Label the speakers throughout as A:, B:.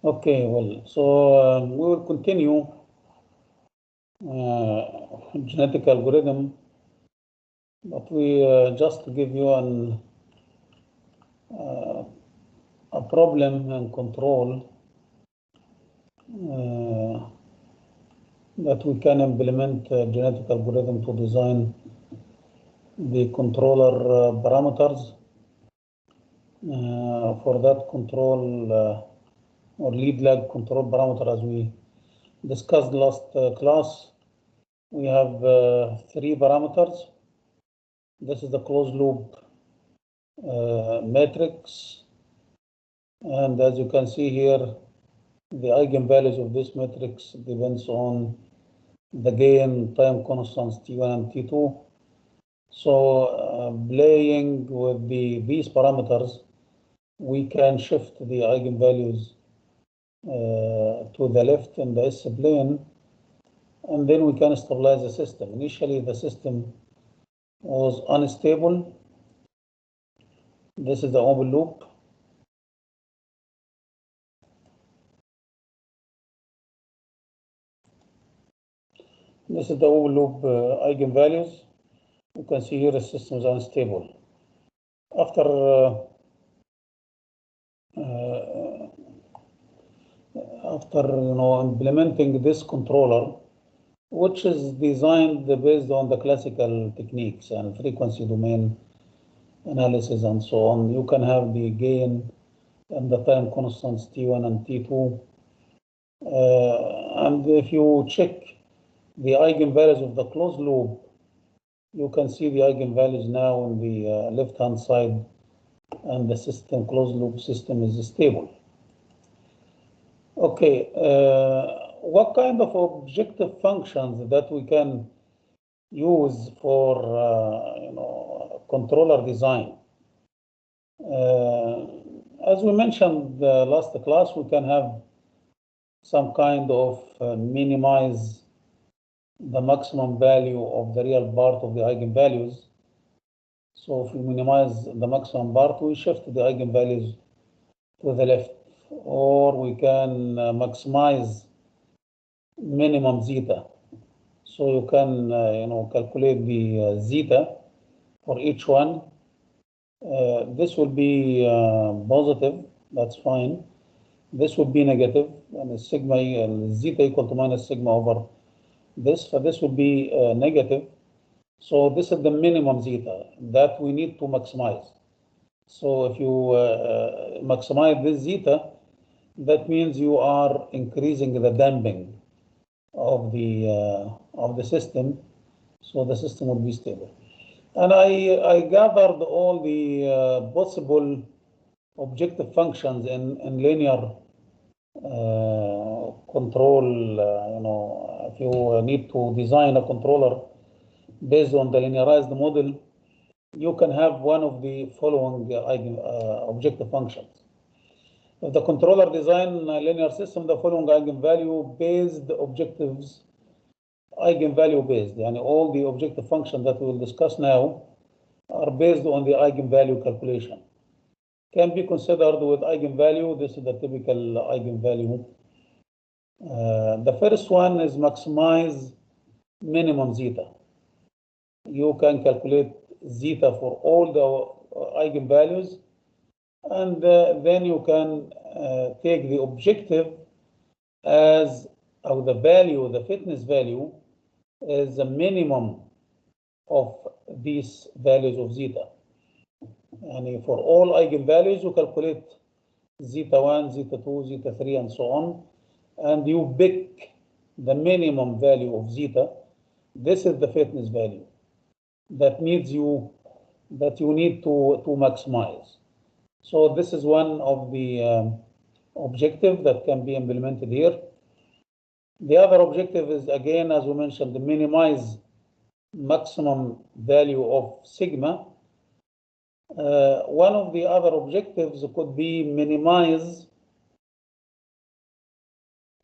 A: Okay, well, so we will continue genetic algorithm, but we just to give you a problem and control that we can implement genetic algorithm to design the controller parameters for that control or lead lag control parameter. As we discussed last class, we have 3 parameters. This is the closed loop matrix, and as you can see here, the eigenvalues of this matrix depends on the gain time constants T1 and T2. So playing with these parameters, we can shift the eigenvalues to the left in the S-plane, and then we can stabilize the system. Initially, the system was unstable. This is the open loop. This is the open loop eigenvalues. You can see here the system is unstable. After implementing this controller, which is designed based on the classical techniques and frequency domain analysis and so on, you can have the gain and the time constants T1 and T2. And if you check the eigenvalues of the closed loop, you can see the eigenvalues now on the left-hand side, and the system, closed loop system, is stable. Okay, what kind of objective functions that we can use for controller design? As we mentioned last class, we can have some kind of minimize the maximum value of the real part of the eigenvalues. So if we minimize the maximum part, we shift the eigenvalues to the left, or we can maximize minimum zeta. So you can calculate the zeta for each one. This will be positive, that's fine. This would be negative, and sigma zeta equal to minus sigma over this. So this would be negative. So this is the minimum zeta that we need to maximize. So if you maximize this zeta, that means you are increasing the damping of the system, so the system will be stable. And I gathered all the possible objective functions in linear control. If you need to design a controller based on the linearized model, you can have one of the following objective functions. If the controller design a linear system, the following eigenvalue based objectives, eigenvalue based, and all the objective functions that we will discuss now are based on the eigenvalue calculation. Can be considered with eigenvalue. This is the typical eigenvalue. The first one is maximize minimum zeta. You can calculate zeta for all the eigenvalues, and then you can take the objective as the value, the fitness value, is the minimum of these values of zeta. And for all eigenvalues, you calculate zeta 1, zeta 2, zeta 3, and so on, and you pick the minimum value of zeta. This is the fitness value that you need to maximize. So this is one of the objective that can be implemented here. The other objective is, again, as we mentioned, to minimize maximum value of sigma. One of the other objectives could be minimize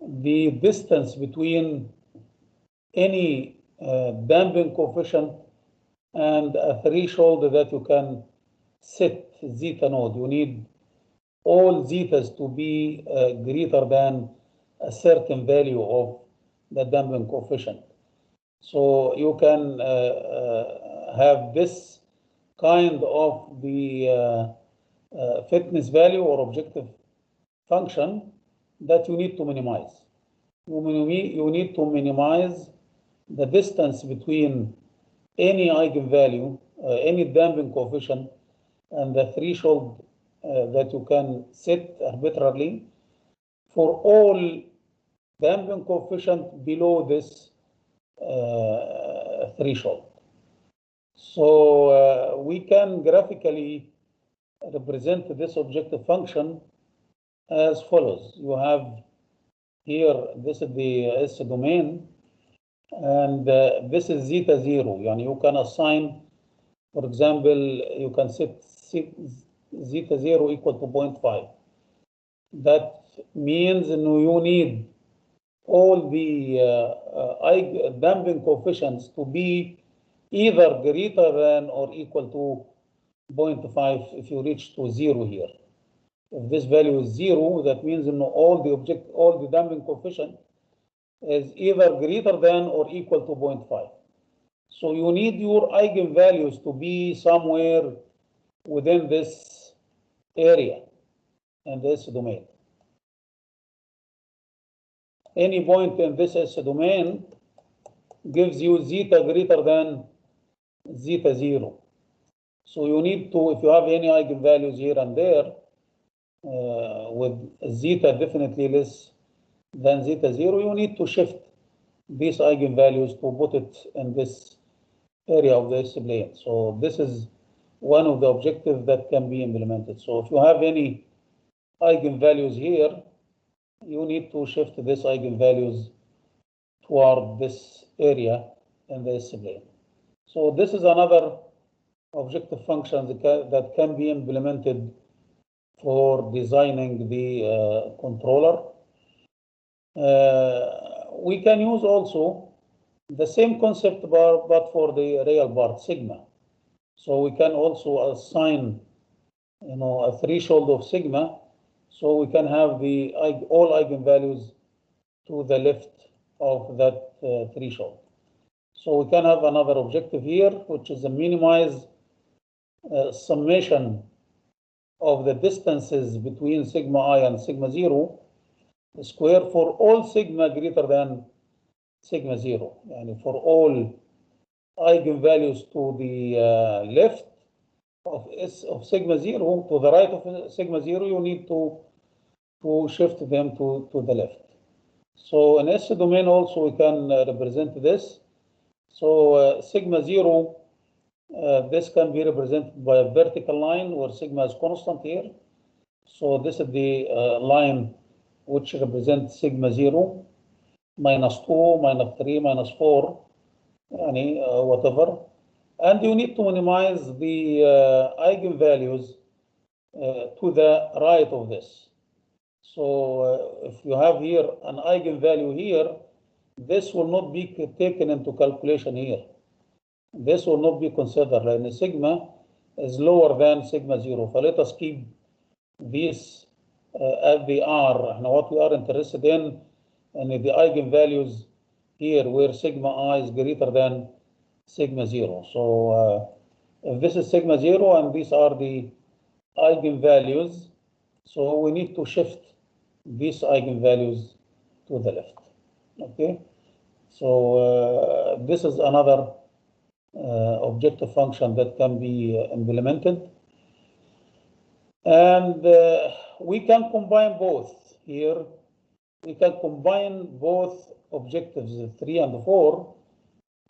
A: the distance between any damping coefficient and a threshold that you can set zeta node. You need all zetas to be greater than a certain value of the damping coefficient. So you can have this kind of the fitness value or objective function that you need to minimize. You need to minimize the distance between any eigenvalue, any damping coefficient, and the threshold that you can set arbitrarily for all damping coefficient below this threshold. So we can graphically represent this objective function as follows. You have here, this is the S domain, and this is zeta 0. Yani you can assign, for example, you can set zeta 0 equal to 0.5. That means you need all the damping coefficients to be either greater than or equal to 0.5 if you reach to 0 here. If this value is 0, that means all the damping coefficient is either greater than or equal to 0.5. So you need your eigenvalues to be somewhere within this area and this domain. Any point in this S domain gives you zeta greater than zeta 0. So you need to, if you have any eigenvalues here and there, with zeta definitely less than zeta 0, you need to shift these eigenvalues to put it in this area of the S plane. So this is one of the objectives that can be implemented. So if you have any eigenvalues here, you need to shift this eigenvalues toward this area in the S plane. So this is another objective function that can be implemented for designing the controller. We can use also the same concept but for the real part sigma. So we can also assign, a threshold of sigma, so we can have all eigenvalues to the left of that threshold. So we can have another objective here, which is a minimize summation of the distances between sigma I and sigma 0 square for all sigma greater than sigma 0. And for all eigenvalues to the left of sigma 0, to the right of sigma 0, you need to shift them to the left. So in S domain also we can represent this. So sigma 0, this can be represented by a vertical line where sigma is constant here. So this is the line which represents sigma 0, minus 2, minus 3, minus 4, whatever. And you need to minimize the eigenvalues to the right of this. So if you have here an eigenvalue here, this will not be taken into calculation here. This will not be considered, and sigma is lower than sigma 0. So let us keep these as they are. Now what we are interested in, and the eigenvalues here where sigma I is greater than sigma 0. So if this is sigma 0 and these are the eigenvalues, so we need to shift these eigenvalues to the left. Okay, so this is another objective function that can be implemented, and we can combine both here. We can combine both objectives 3 and 4,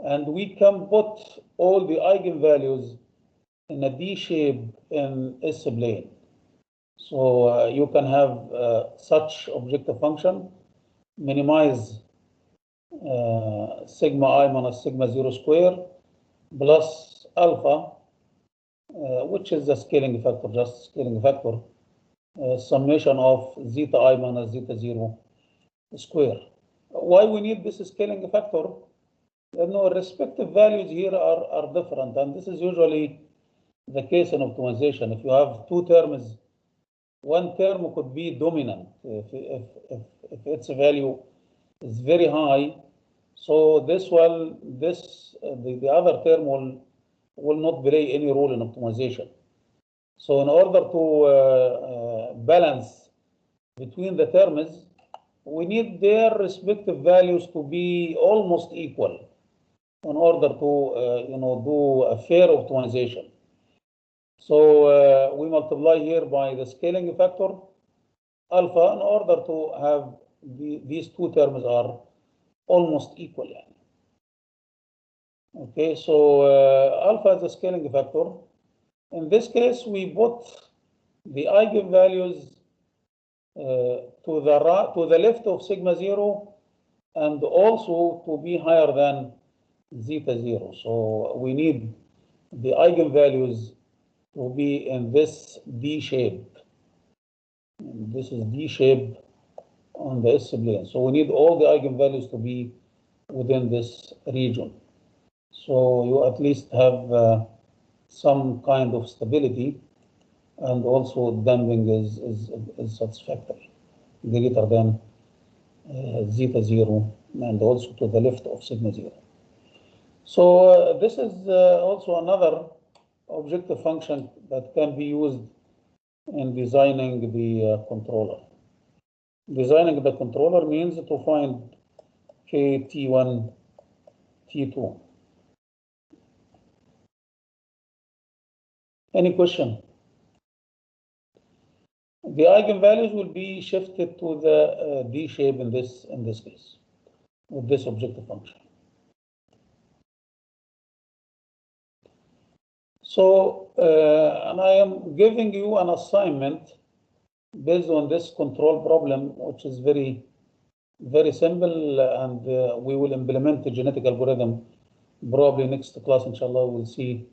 A: and we can put all the eigenvalues in a D shape in S plane. So you can have such objective function, minimize sigma I minus sigma 0 square plus alpha, which is the scaling factor, just scaling factor, summation of zeta I minus zeta 0 square. Why we need this scaling factor? Respective values here are different, and this is usually the case in optimization. If you have two terms one term could be dominant. If its value is very high, so the other term will not play any role in optimization. So in order to balance between the terms, we need their respective values to be almost equal in order to do a fair optimization. So we multiply here by the scaling factor alpha in order to have these two terms are almost equal. Okay, so alpha is the scaling factor. In this case, we put the eigenvalues to the left of sigma 0 and also to be higher than zeta 0. So we need the eigenvalues to be in this D shape. And this is D shape on the S plane. So we need all the eigenvalues to be within this region. So you at least have some kind of stability, and also damping is satisfactory, greater than zeta 0, and also to the left of sigma 0. So this is also another objective function that can be used in designing the controller. Designing the controller means to find K, T1, T2. Any question? The eigenvalues will be shifted to the D shape in this case with this objective function. So, and I am giving you an assignment based on this control problem, which is very, very simple, and we will implement the genetic algorithm probably next class. Inshallah, we'll see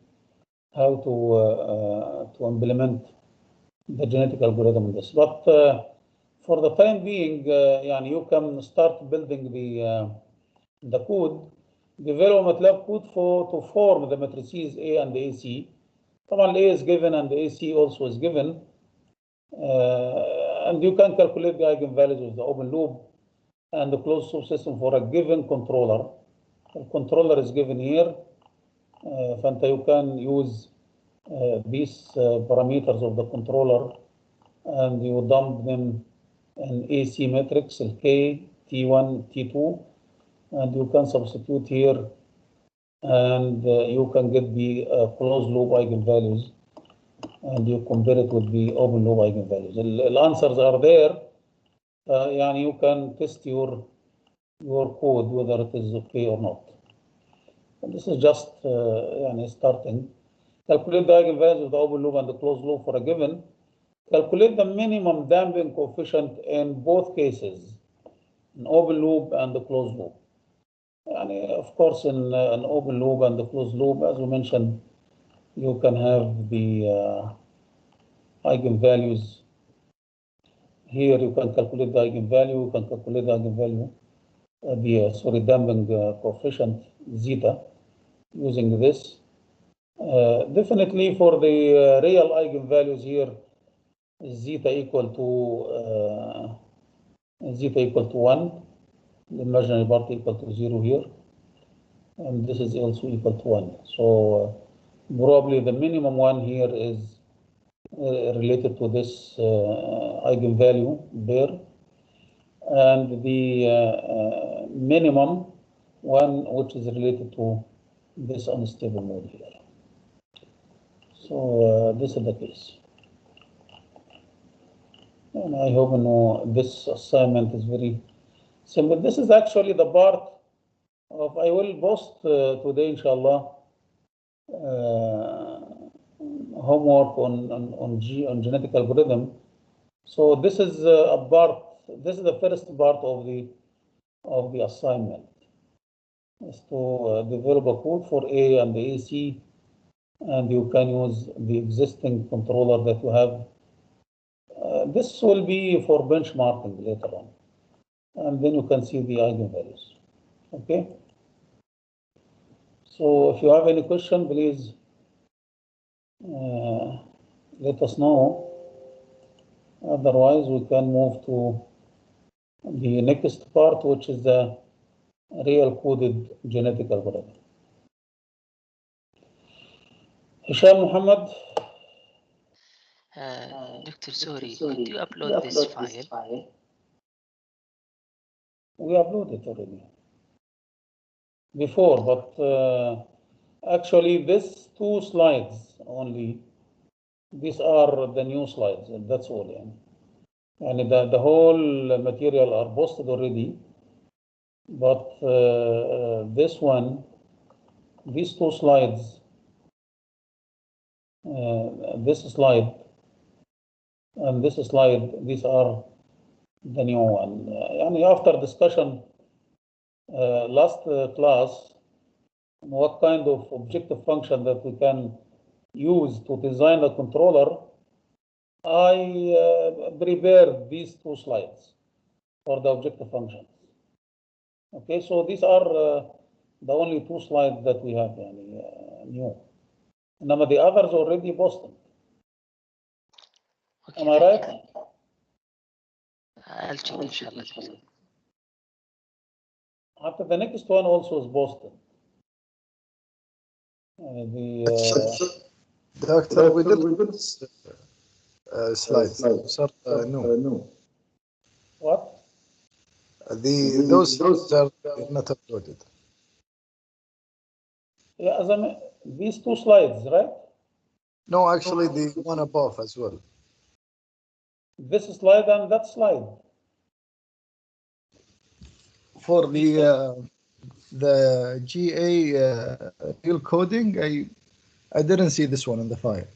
A: how to implement the genetic algorithm in this. But for the time being, you can start building the code. Develop MATLAB code to form the matrices A and AC. طبعا A is given and AC also is given. And you can calculate the eigenvalues of the open loop and the closed loop system for a given controller. The controller is given here. You can use these parameters of the controller, and you dump them in AC matrix, K, T1, T2, and you can substitute here, and you can get the closed loop eigenvalues, and you compare it with the open loop eigenvalues. The answers are there. You can test your code whether it is okay or not. And this is just starting. Calculate the eigenvalues of the open loop and the closed loop for a given. Calculate the minimum damping coefficient in both cases, an open loop and the closed loop. Of course, in an open loop and the closed loop, as we mentioned, you can have the eigenvalues. Here you can calculate the eigenvalue, you can calculate the eigenvalue, damping coefficient zeta using this. Definitely for the real eigenvalues here, zeta equal to 1, the imaginary part equal to 0 here, and this is also equal to 1. So probably the minimum one here is related to this eigenvalue there, and the minimum one which is related to this unstable mode here. So this is the case. And I hope you know this assignment is very simple. This is actually the part of, I will post today, inshallah, homework on genetic algorithm. So this is a part. This is the first part of the assignment, is to develop a code for A and the AC, and you can use the existing controller that you have. This will be for benchmarking later on, and then you can see the eigenvalues. Okay. So if you have any question, please let us know. Otherwise, we can move to the next part, which is the real coded genetic algorithm. Hisham Muhammad.
B: Doctor, sorry, did you upload this file?
A: We uploaded already before, but actually these 2 slides only, these are the new slides, and that's all. And the whole material are posted already, but this one, these 2 slides, this slide and this slide, these are the new one. And after discussion last class, what kind of objective function that we can use to design a controller, I prepared these 2 slides for the objective functions. Okay, so these are the only 2 slides that we have new. Now the others already posted.
B: Okay,
A: am I right?
B: I'll check inshallah.
A: After the next one also is posted.
C: Doctor, we did slides. Sir, no.
A: What?
C: Those slides are not uploaded.
A: Yeah, as I mean, these 2 slides, right?
C: No, actually, the one above as well.
A: This slide and that slide.
C: For the GA real coding, I didn't see this one in the file.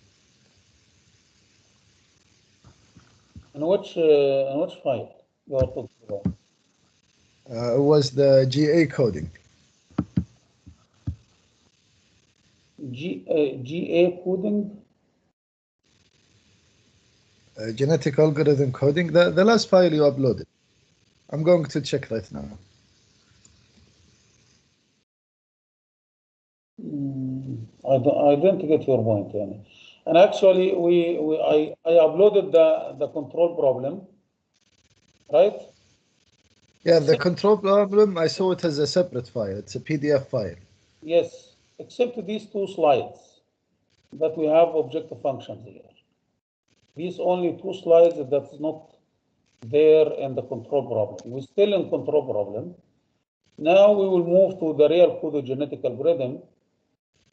A: In which file you are talking about?
C: It was the GA coding.
A: GA coding?
C: Genetic algorithm coding. The last file you uploaded. I'm going to check right now.
A: I don't get your point, yani. And actually, I uploaded the control problem, right?
C: Yeah, the control problem, I saw it as a separate file. It's a PDF file.
A: Yes, except these 2 slides that we have objective functions here. These only 2 slides that's not there in the control problem. We're still in control problem. Now we will move to the real coded genetic algorithm,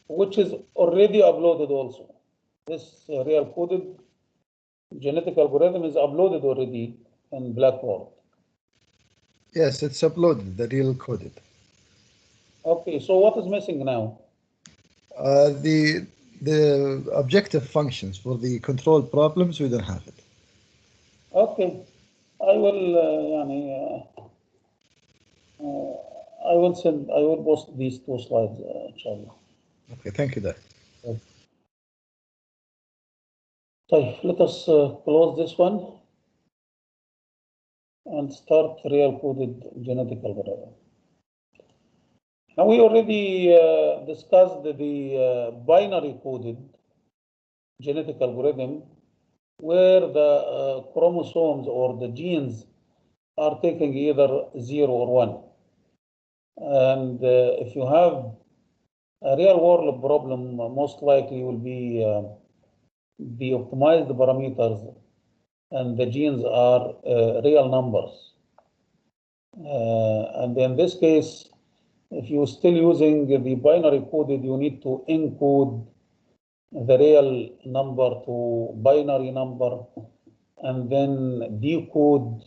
A: which is already uploaded also. This real coded genetic algorithm is uploaded already in Blackboard.
C: Yes, it's uploaded, the real coded.
A: Okay, so what is missing now?
C: The objective functions for the control problems, we don't have it.
A: Okay, I will post these 2 slides, inshallah.
C: Okay, thank you, Dad.
A: So let us close this one and start real coded genetic algorithm. Now we already discussed the binary coded genetic algorithm, where the chromosomes or the genes are taking either 0 or 1. And if you have a real world problem, most likely will be the optimized parameters and the genes are real numbers. And in this case, if you're still using the binary coded, you need to encode the real number to binary number and then decode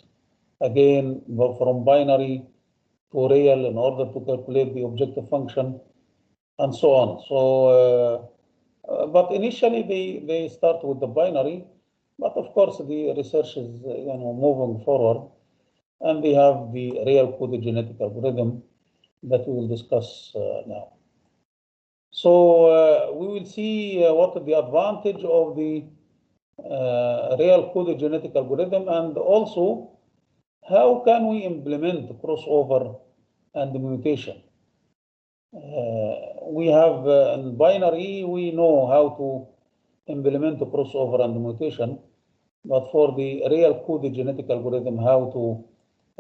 A: again from binary to real in order to calculate the objective function and so on. So, but initially they start with the binary, but of course the research is moving forward, and they have the real coded genetic algorithm that we will discuss now. So we will see what is the advantage of the real coded genetic algorithm, and also how can we implement crossover and mutation. We have in binary, we know how to implement the crossover and mutation, but for the real coded genetic algorithm, how to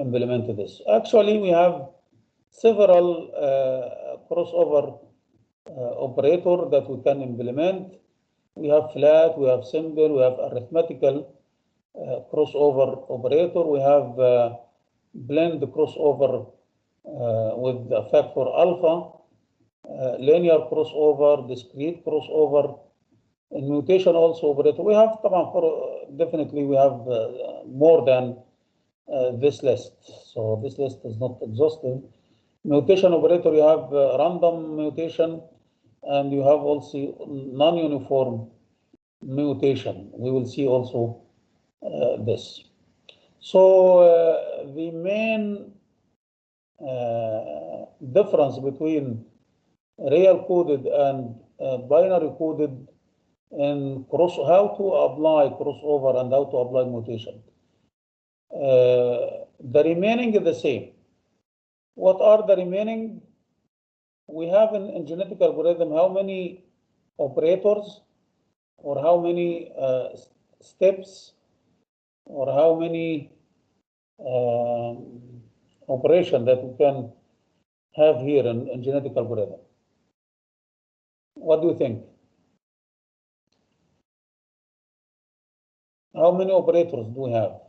A: implement this. Actually, we have several crossover operator that we can implement. We have flat, we have simple, we have arithmetical crossover operator. We have blend crossover with the factor alpha, linear crossover, discrete crossover, and mutation also operator. We have definitely we have more than this list. So this list is not exhaustive. Mutation operator, you have random mutation, and you have also non-uniform mutation. We will see also this. So the main difference between real coded and binary coded and how to apply crossover and how to apply mutation. The remaining is the same. What are the remaining? We have in genetic algorithm how many operators or how many steps or how many operation that we can have here in genetic algorithm. What do you think? How many operators do we have?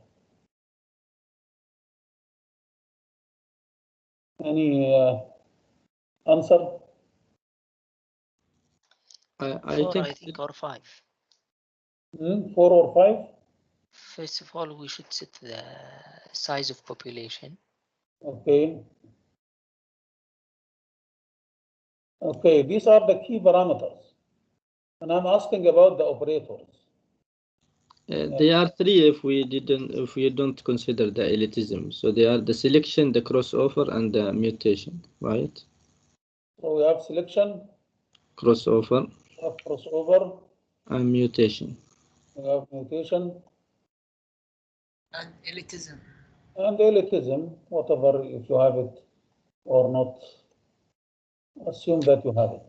A: Any answer?
B: I think or 5.
A: 4 or 5?
B: First of all, we should set the size of population.
A: Okay. Okay, these are the key parameters. And I'm asking about the operators.
D: There are 3 if we don't consider the elitism. So they are the selection, the crossover, and the mutation, right?
A: So we have selection,
D: crossover,
A: and
D: mutation.
A: We have mutation.
E: And elitism.
A: And elitism, whatever, if you have it or not, assume that you have it.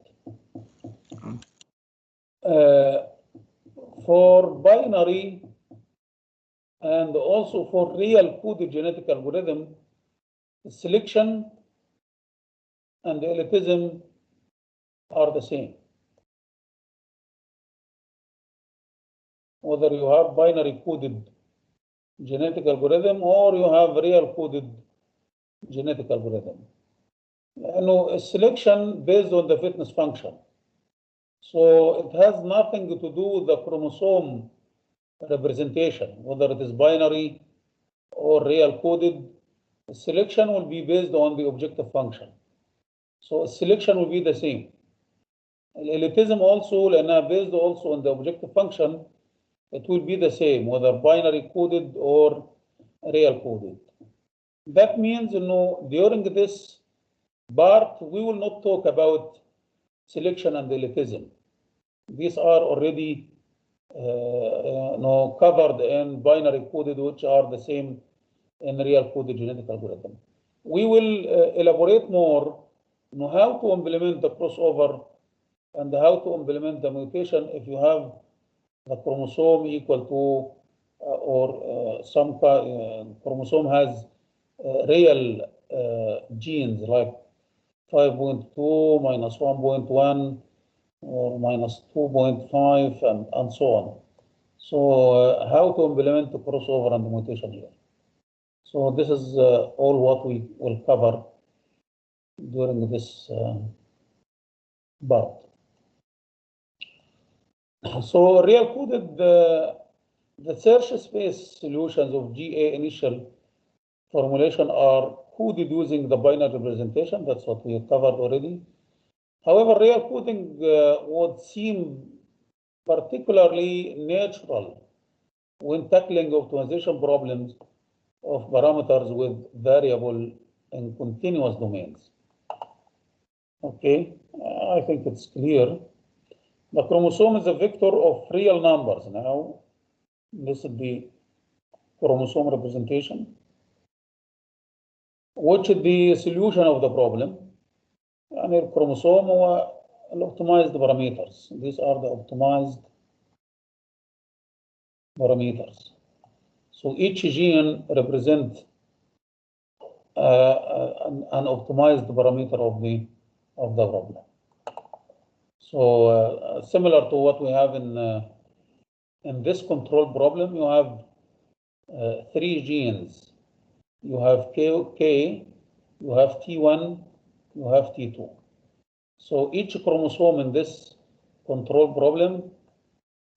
A: For binary and also for real coded genetic algorithm, selection and elitism are the same. Whether you have binary coded genetic algorithm or you have real coded genetic algorithm. A selection based on the fitness function. So it has nothing to do with the chromosome representation, whether it is binary or real coded. Selection will be based on the objective function. So selection will be the same. Elitism also, and based also on the objective function, it will be the same, whether binary coded or real coded. That means, during this part, we will not talk about selection and elitism. These are already covered in binary coded, which are the same in real coded genetic algorithm. We will elaborate more on how to implement the crossover and how to implement the mutation if you have the chromosome equal to or some chromosome has real genes like 5.2 minus 1.1 or minus 2.5 and so on. So how to implement the crossover and the mutation here. So this is all what we will cover during this part. So real coded, the search space solutions of GA initial formulation are coded using the binary representation. That's what we covered already. However, real coding would seem particularly natural when tackling optimization problems of parameters with variable and continuous domains. Okay, I think it's clear. The chromosome is a vector of real numbers. Now, this is the chromosome representation, which is the solution of the problem. يعني الكروموسوم هو optimized parameters. These are the optimized parameters. So each gene represents an optimized parameter of the problem. So similar to what we have in this control problem, you have 3 genes. You have K, you have T1, you have T2. So each chromosome in this control problem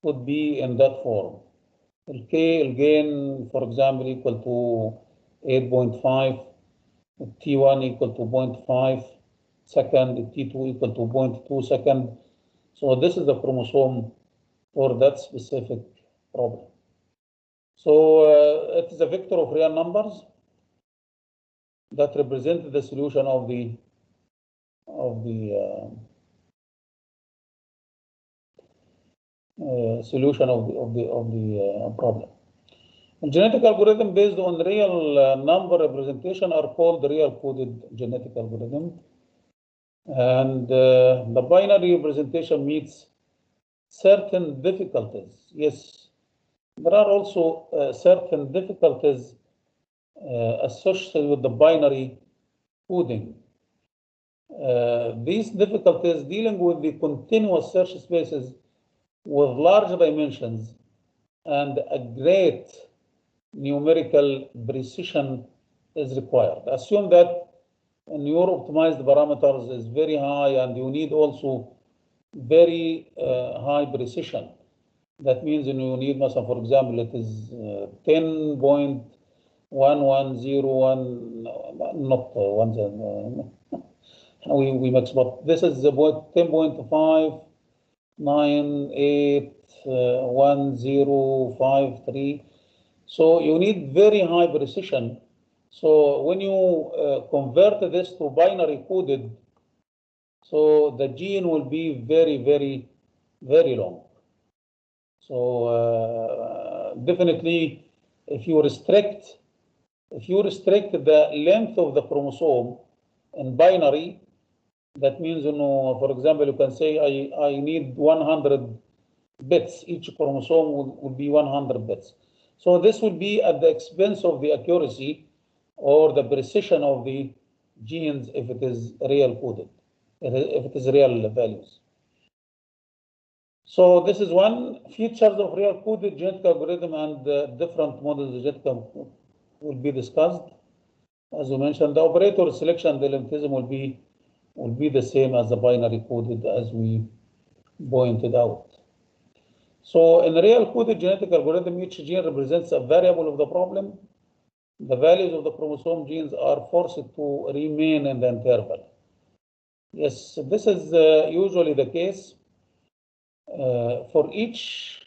A: could be in that form. K, again, for example, equal to 8.5, T1 equal to 0.5 second, T2 equal to 0.2 second. So this is the chromosome for that specific problem. So it is a vector of real numbers that represent the solution of the solution of the problem. And genetic algorithm based on real number representation are called real coded genetic algorithm. And the binary representation meets certain difficulties. Yes, there are also certain difficulties associated with the binary coding. These difficulties dealing with the continuous search spaces with large dimensions and a great numerical precision is required. Assume that your optimized parameters is very high and you need also very high precision. That means you need, for example, it is 10.1101, not one. We mix, but this is about 10.5981053. So you need very high precision. So when you convert this to binary coded, so the gene will be very, very, very long. So definitely, if you restrict the length of the chromosome in binary, that means, for example, you can say I need 100 bits. Each chromosome would be 100 bits. So this will be at the expense of the accuracy or the precision of the genes if it is real coded, if it is real values. So this is one features of real coded genetic algorithm, and different models of genetic will be discussed. As we mentioned, the operator selection, the limitism will be the same as the binary coded, as we pointed out. So in the real coded genetic algorithm, each gene represents a variable of the problem. The values of the chromosome genes are forced to remain in the interval. Yes, this is usually the case for each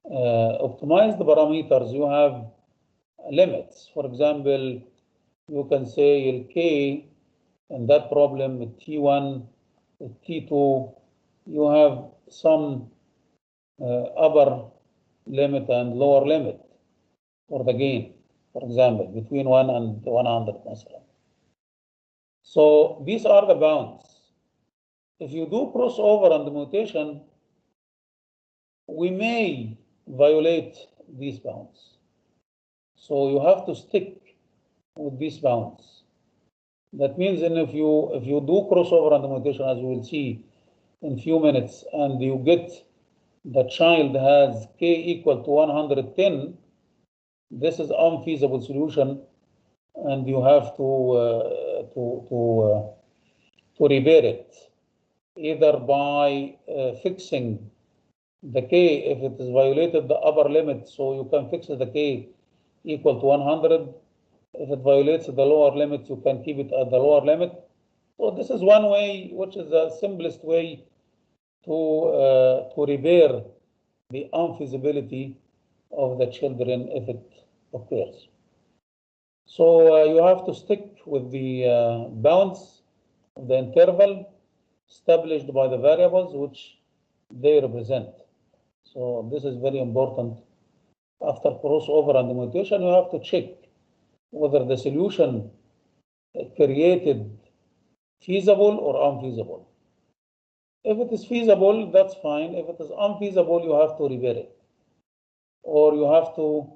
A: optimized parameters. You have limits. For example, you can say K in that problem, T1, T2, you have some upper limit and lower limit for the gain, for example, between 1 and 100. So these are the bounds. If you do crossover and mutation, we may violate these bounds. So you have to stick with these bounds. That means if you do crossover and mutation, as we will see in few minutes, and you get the child has K equal to 110, this is unfeasible solution, and you have to repair it either by fixing the K if it is violated the upper limit, so you can fix the K equal to 100. If it violates the lower limit, you can keep it at the lower limit. So this is one way, which is the simplest way to repair the unfeasibility of the children if it occurs. So you have to stick with the bounds of the interval established by the variables which they represent. So this is very important. After crossover and mutation, you have to check whether the solution created feasible or unfeasible. If it is feasible, that's fine. If it is unfeasible, you have to repair it, or you have to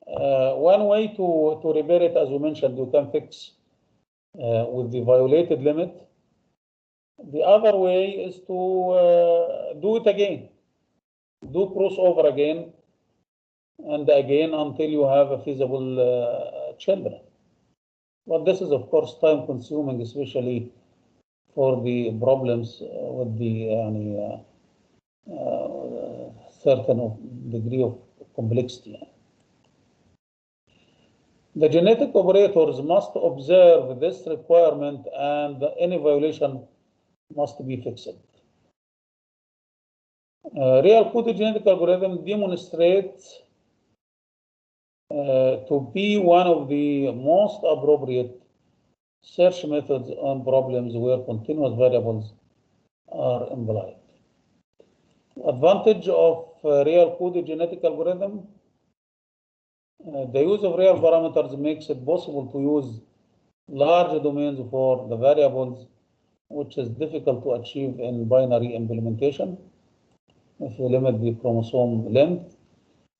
A: One way to repair it, as we mentioned, you can fix with the violated limit. The other way is to do it again, do crossover again and again until you have a feasible children. But this is, of course, time consuming, especially for the problems with the certain degree of complexity. The genetic operators must observe this requirement and any violation must be fixed. Real coded genetic algorithm demonstrates to be one of the most appropriate search methods on problems where continuous variables are implied. Advantage of real coded genetic algorithm: the use of real parameters makes it possible to use large domains for the variables, which is difficult to achieve in binary implementation if you limit the chromosome length.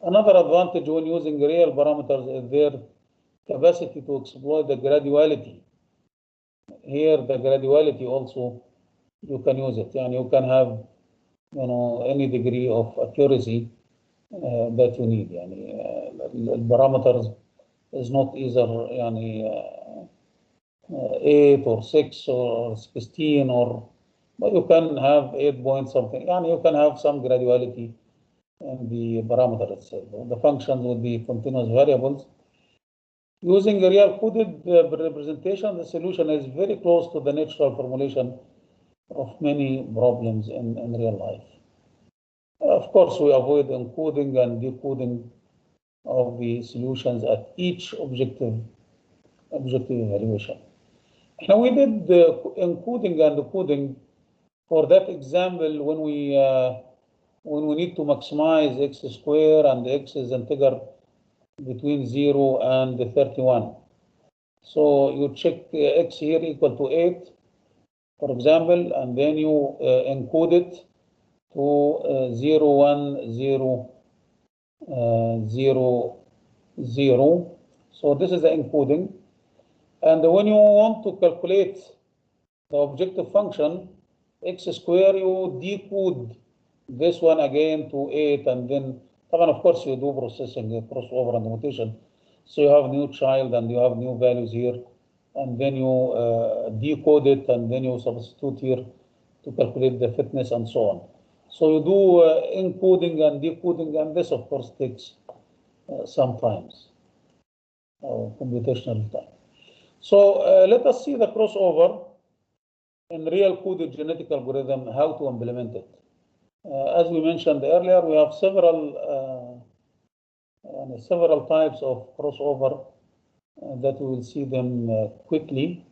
A: Another advantage when using real parameters is their capacity to exploit the graduality. Here, the graduality also, you can use it, and you can have any degree of accuracy that you need. Parameters is not either 8 or 6 or 16 but you can have 8 point something. You can have some graduality in the parameter itself. The functions would be continuous variables. Using a real coded representation, the solution is very close to the natural formulation of many problems in real life. Of course, we avoid encoding and decoding of the solutions at each objective evaluation. Now, we did the encoding and decoding for that example when we need to maximize x square and x is integer between 0 and 31. So you check x here equal to 8, for example, and then you encode it to 0, 1, 0, 0, 0. So this is the encoding. And when you want to calculate the objective function, x square, you decode this one again to 8, and then, of course, you do processing, crossover and mutation. So you have new child and you have new values here, and then you decode it, and then you substitute here to calculate the fitness and so on. So you do encoding and decoding, and this, of course, takes some times, computational time. So let us see the crossover in real coded genetic algorithm, how to implement it. As we mentioned earlier, we have several types of crossover that we will see them quickly.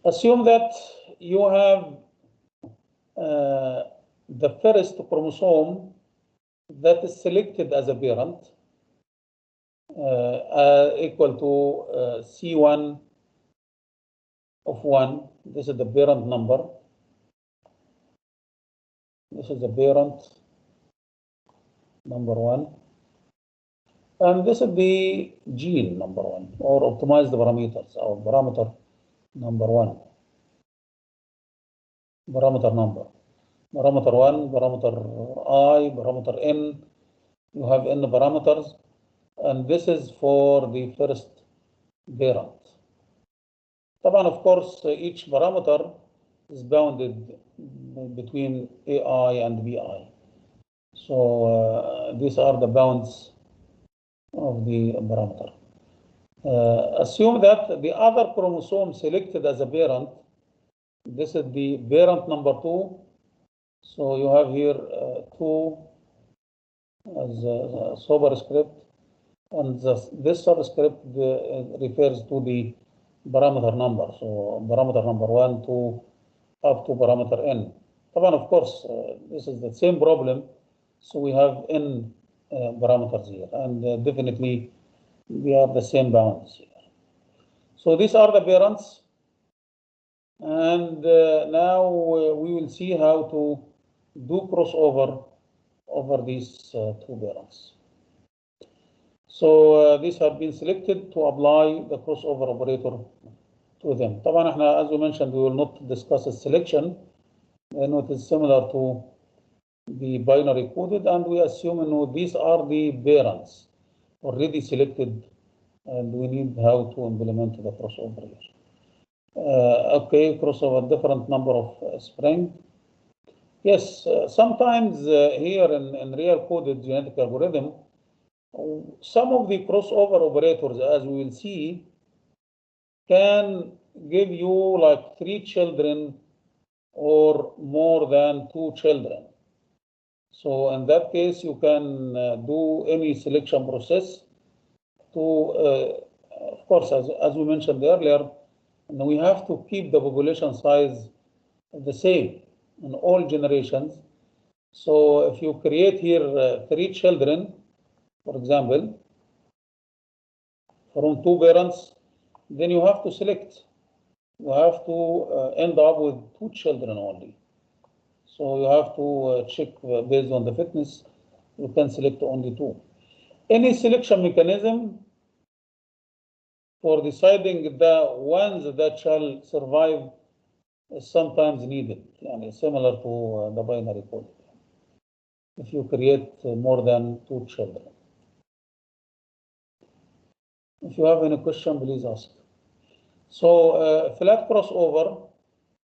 A: Assume that you have the first chromosome that is selected as a parent equal to C1 of 1. This is the parent number. This is the parent number 1. And this is the gene number 1, or optimized parameters, or parameter number 1. Parameter number. Parameter 1, parameter I, parameter N. You have N parameters. And this is for the first parent. Of course, each parameter is bounded between AI and BI. So these are the bounds of the parameter. Assume that the other chromosome selected as a parent, this is the parent number 2. So you have here 2 as a superscript, and this subscript refers to the parameter number. So parameter number 1, 2, up to parameter N. Of course, this is the same problem. So we have N parameters here, and definitely we are the same bounds here. So these are the parents, and now we will see how to do crossover over these 2 parents. So these have been selected to apply the crossover operator to them. طبعا احنا, as we mentioned, we will not discuss a selection, and it is similar to the binary coded, and we assume these are the parents already selected, and we need how to implement the crossover here. Okay, crossover, different number of spring. Yes, sometimes here in real coded genetic algorithm, some of the crossover operators, as we will see, can give you like 3 children or more than 2 children. So in that case, you can do any selection process to, of course, as we mentioned earlier, we have to keep the population size the same in all generations. So if you create here 3 children, for example, from 2 parents, then you have to select. You have to end up with 2 children only. So you have to check based on the fitness. You can select only 2. Any selection mechanism for deciding the ones that shall survive is sometimes needed, similar to the binary code. If you create more than 2 children. If you have any question, please ask. So flat crossover,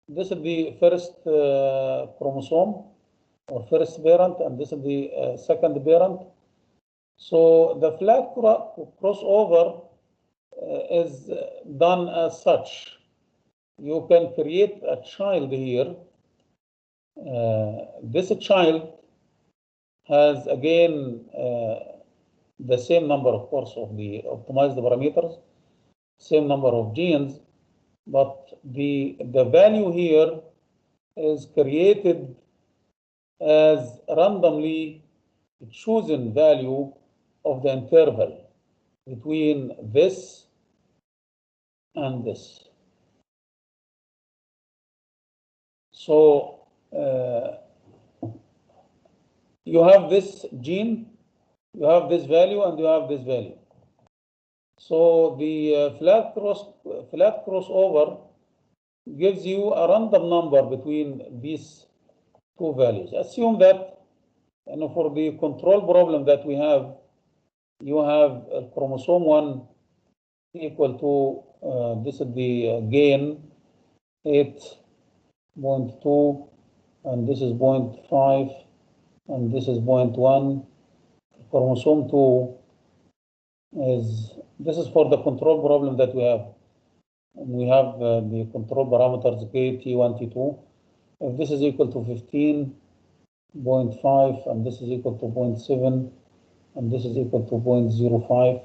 A: this is the first chromosome or first parent, and this is the second parent. So the flat crossover is done as such. You can create a child here. This child has again the same number, of course, of the optimized parameters, same number of genes, but the value here is created as randomly chosen value of the interval between this and this. So you have this gene, you have this value, and you have this value. So the flat crossover gives you a random number between these 2 values. Assume that for the control problem that we have, you have chromosome 1 equal to this is the gain 8.2, and this is 0.5, and this is 0.1. Chromosome 2 is, this is for the control problem that we have. And we have the control parameters K, T1, T2. If this is equal to 15.5, and this is equal to 0.7, and this is equal to 0.05.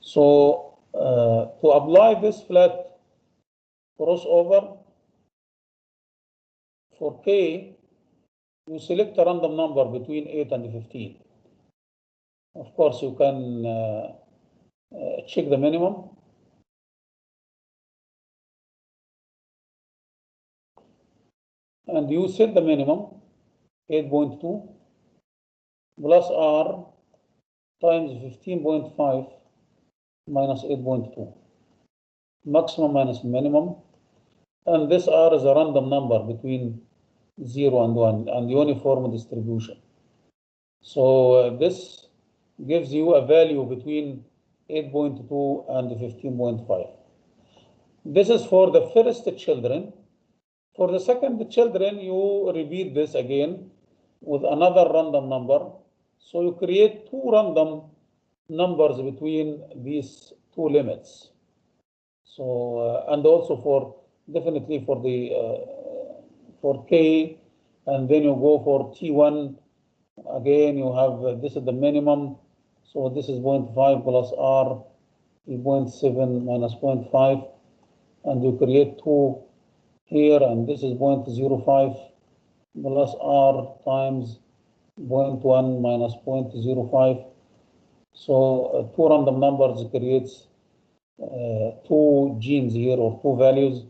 A: So to apply this flat crossover for K, you select a random number between 8 and 15. Of course, you can check the minimum. And you set the minimum, 8.2 plus R times 15.5 minus 8.2. Maximum minus minimum. And this R is a random number between 0 and 1 and uniform distribution. So this gives you a value between 8.2 and 15.5. This is for the first children. For the second children, you repeat this again with another random number. So you create 2 random numbers between these 2 limits. So and also for definitely for the for K, and then you go for T1. Again, you have this is the minimum. So this is 0.5 plus R, 0.7 minus 0.5, and you create 2 here, and this is 0.05 plus R times 0.1 minus 0.05. So 2 random numbers creates 2 genes here, or 2 values.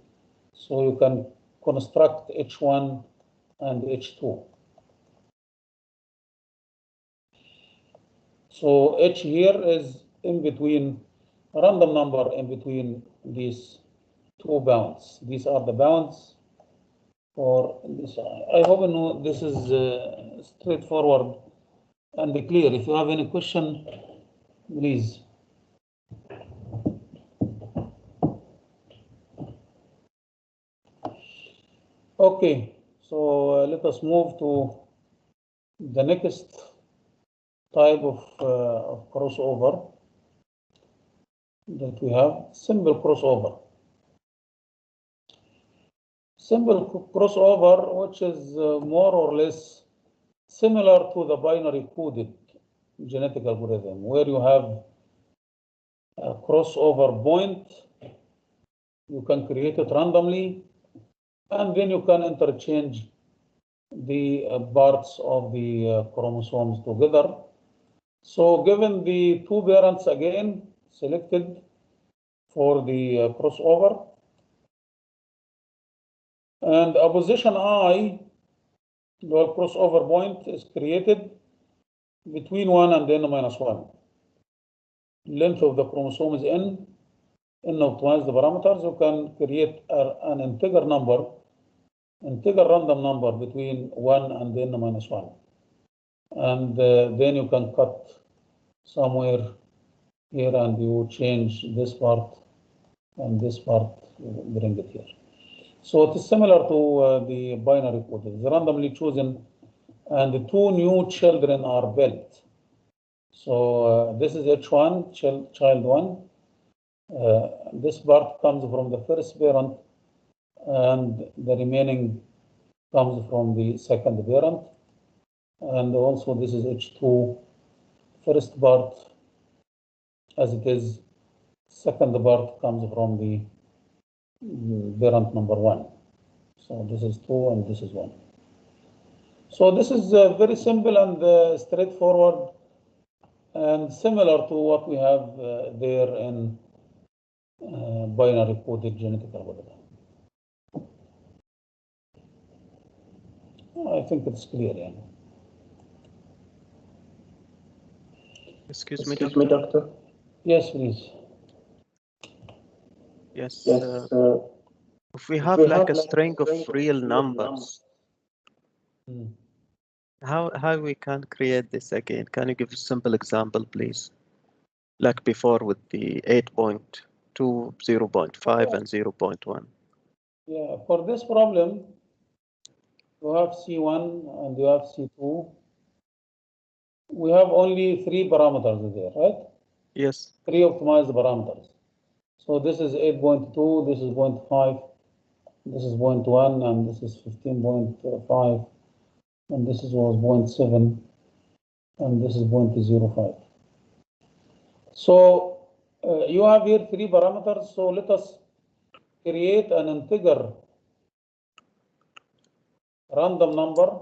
A: So you can construct H1 and H2. So H here is in between, a random number in between these two bounds. These are the bounds for this. I hope you know this is straightforward and clear. If you have any question, please. Okay, so let us move to the next type of crossover that we have, simple crossover. Simple crossover, which is more or less similar to the binary coded genetic algorithm, where you have a crossover point, you can create it randomly, and then you can interchange the parts of the chromosomes together. So given the two parents again selected for the crossover, and a position I, the crossover point is created between 1 and n-1. Length of the chromosome is n optimize the parameters. You can create an integer random number between 1 and n-1. And then you can cut somewhere here and you change this part and this part, bring it here. So it is similar to the binary code. It's randomly chosen and the two new children are built. So this is H1, child 1. This part comes from the first parent and the remaining comes from the second parent. And also this is H2, first part as it is, second part comes from the parent number 1. So this is 2 and this is 1. So this is very simple and straightforward and similar to what we have there in binary coded genetic algorithm. I think it's clear. Yeah.
F: Excuse me, doctor.
A: Yes, please.
F: Yes. If we have like a string of real numbers, how we can create this again? Can you give a simple example, please? Like before with the 8.2, 0.5, and 0.1.
A: Yeah, for this problem, you have C1 and you have C2. We have only 3 parameters there, right?
F: Yes.
A: 3 optimized parameters. So this is 8.2, this is 0.5, this is 0.1, and this is 15.5, and this was 0.7, and this is 0.05. So you have here 3 parameters. So let us create an integer random number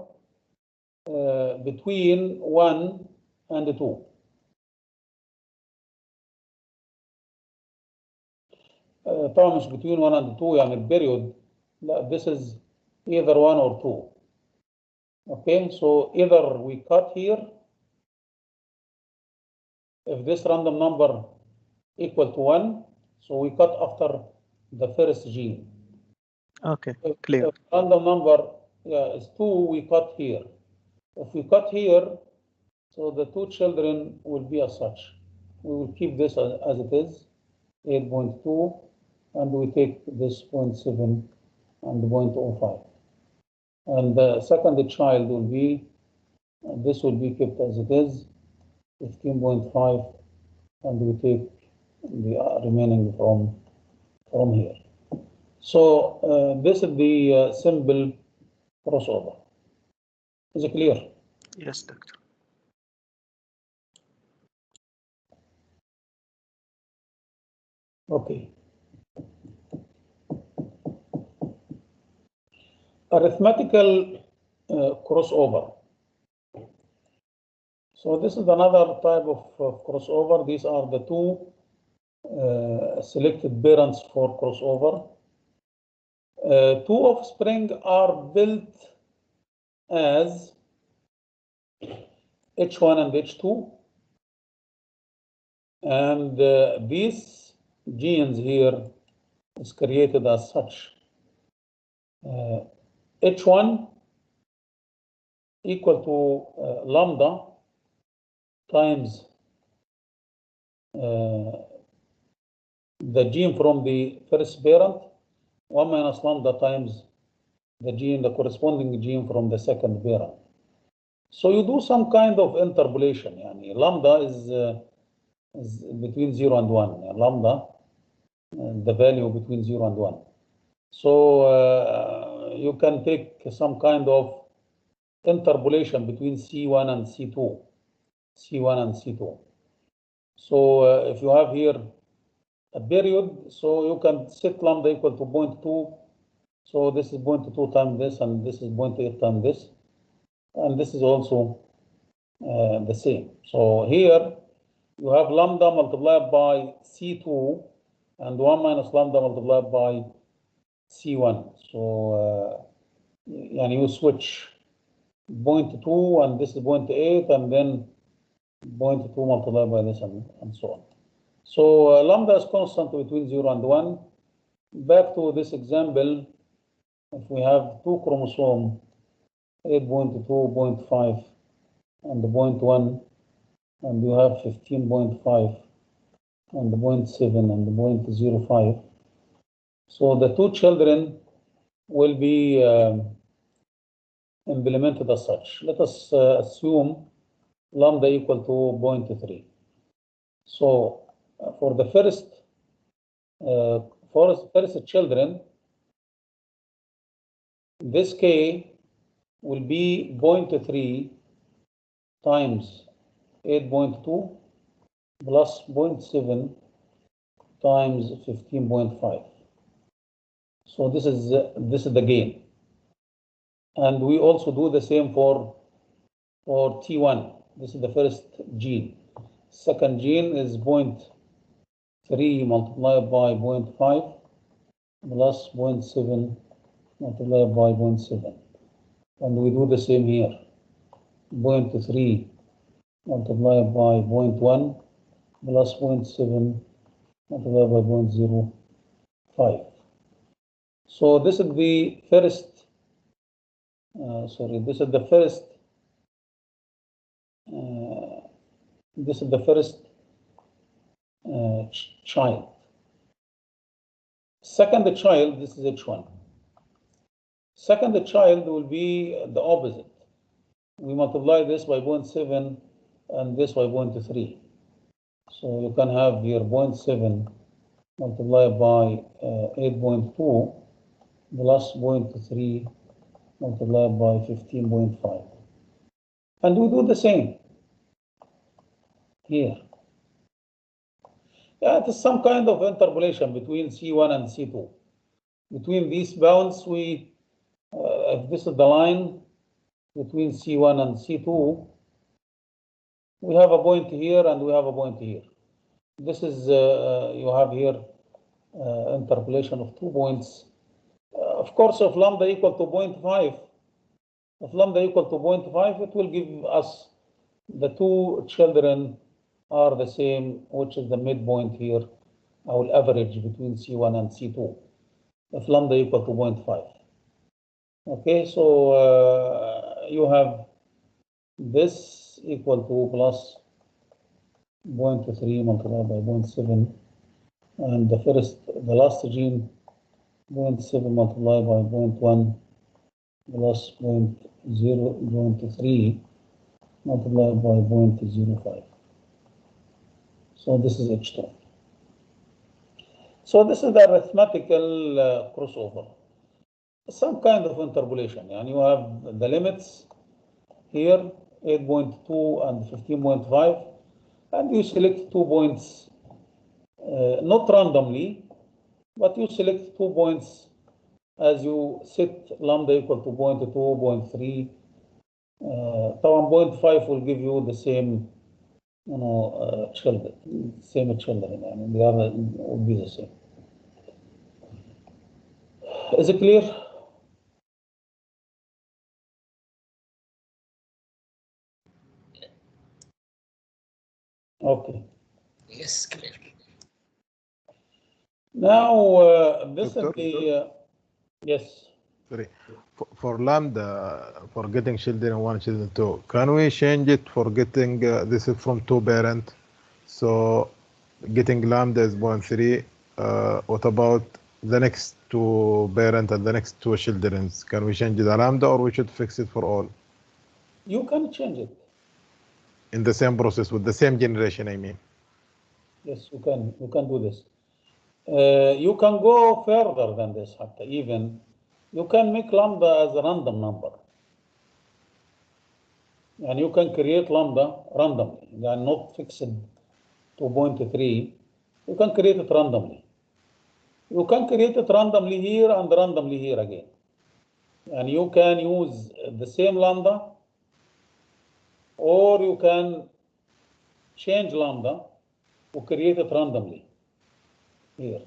A: between 1 and 2. طبعا مش between 1 and 2 يعني البيريود. لا, this is either 1 or 2. Okay, so either we cut here if this random number equal to 1, so we cut after the first gene.
F: Okay, clear.
A: If random number is 2, we cut here. If we cut here, so the 2 children will be as such. We will keep this as it is, 8.2, and we take this 0.7 and 0.05. And the second child will be, this will be kept as it is, 15.5, and we take the remaining from here. So this is the simple crossover. Is it clear?
F: Yes, doctor.
A: Okay. Arithmetical crossover. So this is another type of crossover. These are the 2 selected parents for crossover. 2 offspring are built as H1 and H2. And these genes here is created as such. H1 equal to lambda times the gene from the first parent, 1 minus lambda times the corresponding gene from the second parent. So you do some kind of interpolation. Yani lambda is between 0 and 1. Yani lambda, the value between 0 and 1. So you can take some kind of interpolation between C1 and C2. C1 and C2. So if you have here a period, so you can set lambda equal to 0.2. So this is 0.2 times this, and this is 0.8 times this, and this is also the same. So here you have lambda multiplied by C2 and 1 minus lambda multiplied by C1. So you switch 0.2 and this is 0.8 and then 0.2 multiplied by this and so on. So lambda is constant between 0 and 1. Back to this example, if we have two chromosomes, 8.2, 0.5, and 0.1, and you have 15.5, and 0.7, and 0.05. So the two children will be implemented as such. Let us assume lambda equal to 0.3. So for the first children, this K will be 0.3 times 8.2 plus 0.7 times 15.5. So this is the gain. And we also do the same for T1. This is the first gene. Second gene is 0.3 multiplied by 0.5 plus 0.7 multiplied by 0.7. And we do the same here. 0.3 multiplied by 0.1 plus 0.7 multiplied by 0.05. So this is the first, this is the first child. Second child, this is H1. Second child will be the opposite. We multiply this by 0.7 and this by 0.3. So you can have here 0.7 multiplied by 8.2 plus 0.3 multiplied by 15.5. And we do the same here. Yeah, it is some kind of interpolation between C1 and C2. Between these bounds, if this is the line between C1 and C2, we have a point here and we have a point here. This is, you have here interpolation of 2 points. Of course, if lambda equal to 0.5, if lambda equal to 0.5, it will give us the two children are the same, which is the midpoint here. I will average between C1 and C2. If lambda equal to 0.5. Okay, so you have this equal to plus 0.3 multiplied by 0.7, and the last gene 0.7 multiplied by 0.1 plus 0.3 multiplied by 0.05. So this is H2. So this is the arithmetical crossover. Some kind of interpolation. And you have the limits here, 8.2 and 15.5, and you select 2 points, not randomly, but you select 2 points as you set lambda equal to 0.2, 0.3. 0.5 will give you the same, children, and the other will be the same. Is it clear? Okay.
E: Yes.
A: Now, this is
G: Doctor?
A: the, yes.
G: Sorry. For lambda, for getting children one, children two, can we change it for getting this is from two parent? So getting lambda is 0.3. What about the next two parent and the next two children? Can we change the lambda or we should fix it for all?
A: You can change it.
G: In the same process with the same generation, I mean.
A: Yes, you can do this. You can go further than this, even. You can make lambda as a random number. And you can create lambda randomly. They are not fixed to 0.3. You can create it randomly. You can create it randomly here and randomly here again. And you can use the same lambda, or you can change lambda to create it randomly here.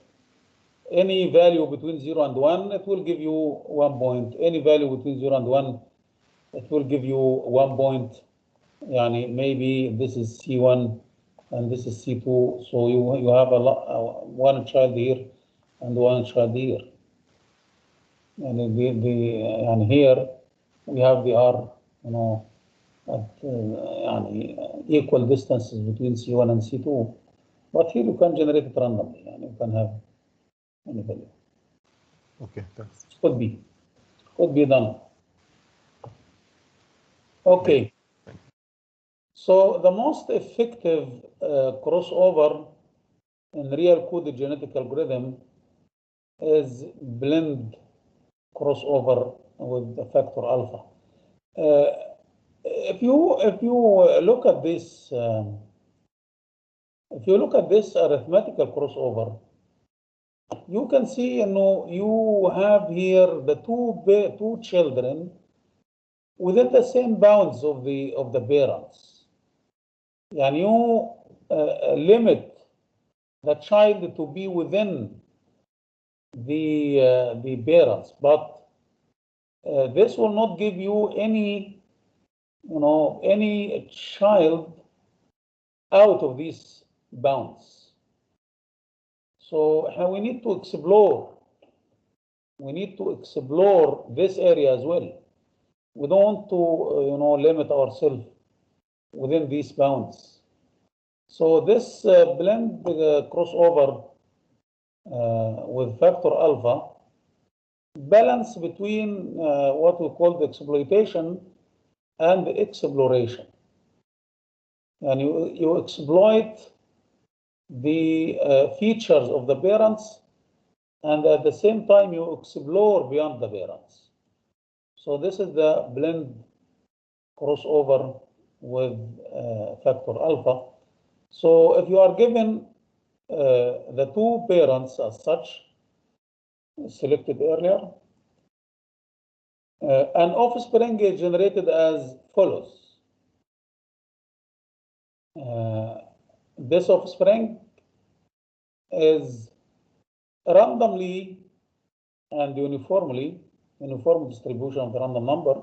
A: Any value between 0 and 1, it will give you 1 point. Any value between 0 and 1, it will give you 1 point. Yani maybe this is C1 and this is C2. So you have one child here and one child here. And here we have the R, at equal distances between C1 and C2. But here you can generate it randomly, and you can have any value.
G: Okay, thanks.
A: Could be done. Okay. So the most effective crossover in real coded genetic algorithm is blend crossover with the factor alpha. If you look at this, arithmetical crossover, you can see, you have here the two children within the same bounds of the parents. And you limit the child to be within the parents, but this will not give you any child out of these bounds. So we need to explore. We need to explore this area as well. We don't want to limit ourselves within these bounds. So this blend crossover with factor alpha balance between what we call the exploitation and the exploration. And you exploit the features of the parents, and at the same time you explore beyond the parents. So this is the blend crossover with factor alpha. So if you are given the two parents as such, selected earlier, an offspring is generated as follows. This offspring is randomly and uniform distribution of the random number,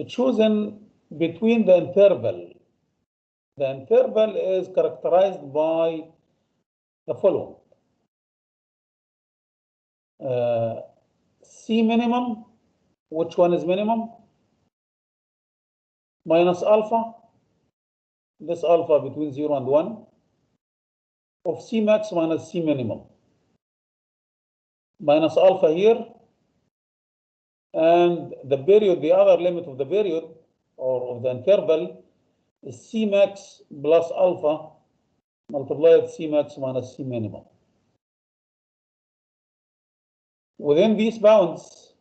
A: chosen between the interval. The interval is characterized by the following. C minimum, which one is minimum? Minus alpha, this alpha between 0 and 1, of C max minus C minimum. Minus alpha here, and the period, the other limit of the period or of the interval is C max plus alpha multiplied C max minus C minimum. Within these bounds,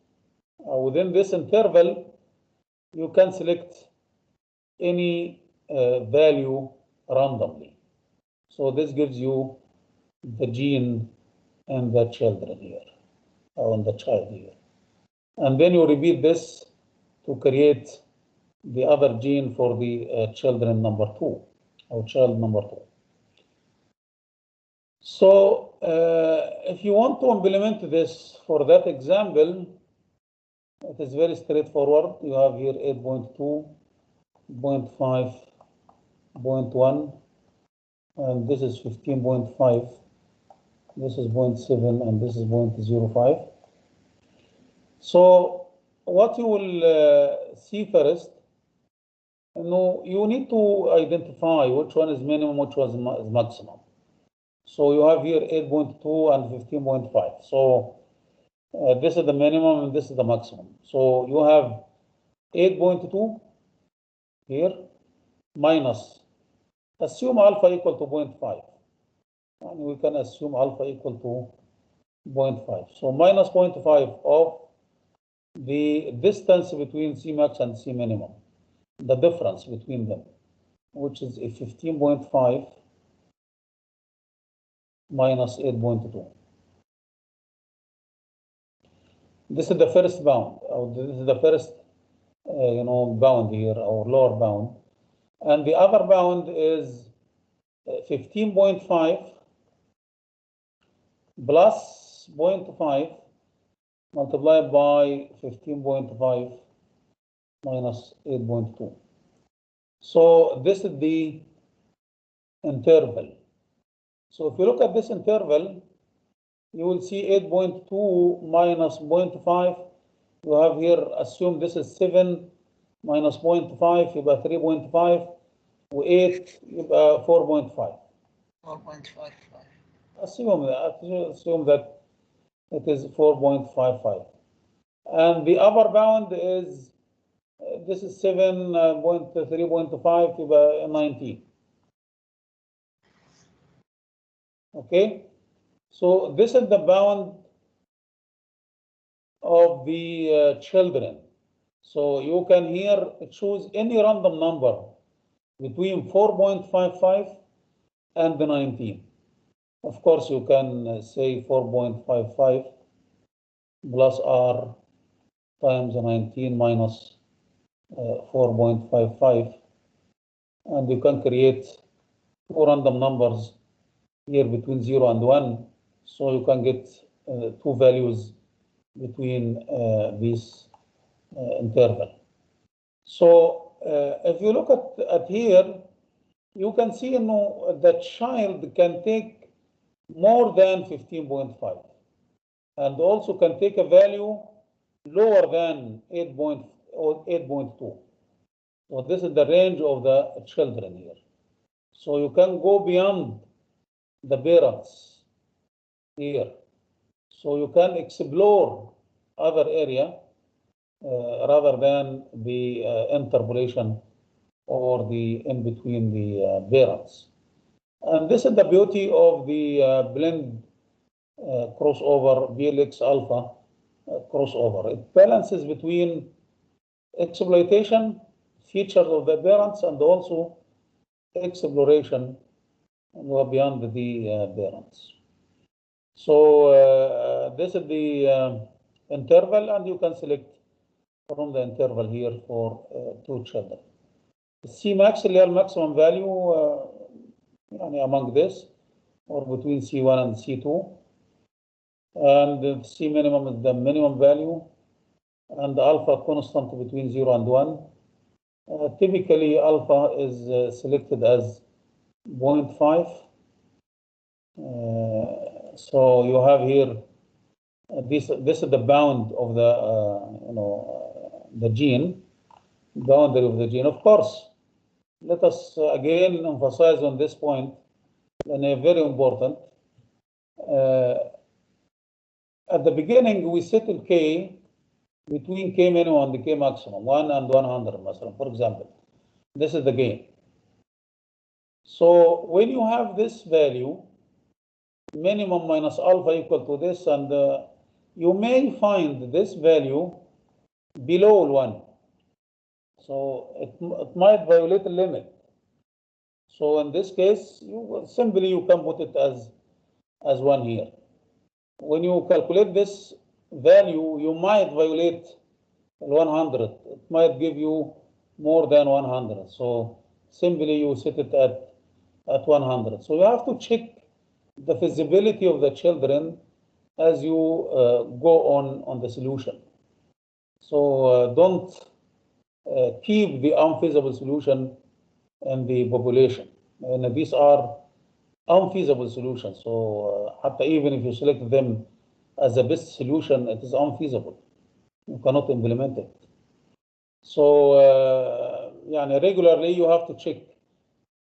A: within this interval, you can select any value randomly. So this gives you the gene and the children here, and the child here. And then you repeat this to create the other gene for the children number 2, or child number 2. So if you want to implement this for that example, it is very straightforward. You have here 8.2, 0.5, 0.1, and this is 15.5. This is 0.7 and this is 0.05. So what you will see first, you need to identify which one is minimum, which one is maximum. So you have here 8.2 and 15.5. So this is the minimum and this is the maximum. So you have 8.2 here minus, assume alpha equal to 0.5. And we can assume alpha equal to 0.5. So minus 0.5 of the distance between Cmax and C minimum, the difference between them, which is a 15.5 minus 8.2. This is the first bound, or this is the first bound here, or lower bound. And the other bound is 15.5 plus 0.5 multiplied by 15.5 minus 8.2. So this is the interval. So if you look at this interval, you will see 8.2 minus 0.5. You have here, assume this is 7 minus 0.5, يبقى 3.5, و8 يبقى 4.5.
E: 4.55.
A: Assume that it is 4.55. And the upper bound is, this is 7.3.5, يبقى 19. Okay? So this is the bound of the children. So you can here choose any random number between 4.55 and 19. Of course, you can say 4.55 plus r times 19 minus 4.55, and you can create two random numbers here between 0 and 1, so you can get two values between this interval. So if you look at here, you can see the child can take more than 15.5 and also can take a value lower than 8.2. So this is the range of the children here. So you can go beyond the parents here. So you can explore other area rather than the interpolation or the in between the parents. And this is the beauty of the blend crossover, BLX alpha crossover. It balances between exploitation features of the parents and also exploration beyond the parents. So this is the interval, and you can select from the interval here for two children. Cmax real maximum value among this, or between C1 and C2, and the C minimum is the minimum value, and alpha constant between 0 and 1. Typically, alpha is selected as 0.5. So you have here this is the bound of the the gene, boundary of the gene. Of course, let us again emphasize on this point, and very important. At the beginning, we settle K between K minimum and K maximum, 1 and 100, for example. This is the gain. So when you have this value, minimum minus alpha equal to this, and you may find this value below 1. So it might violate the limit. So in this case, you can put it as 1 here. When you calculate this value, you might violate 100. It might give you more than 100. So simply you set it at 100. So you have to check the feasibility of the children as you go on the solution. So don't keep the unfeasible solution in the population. And these are unfeasible solution. So even if you select them as the best solution, it is unfeasible. You cannot implement it. So regularly you have to check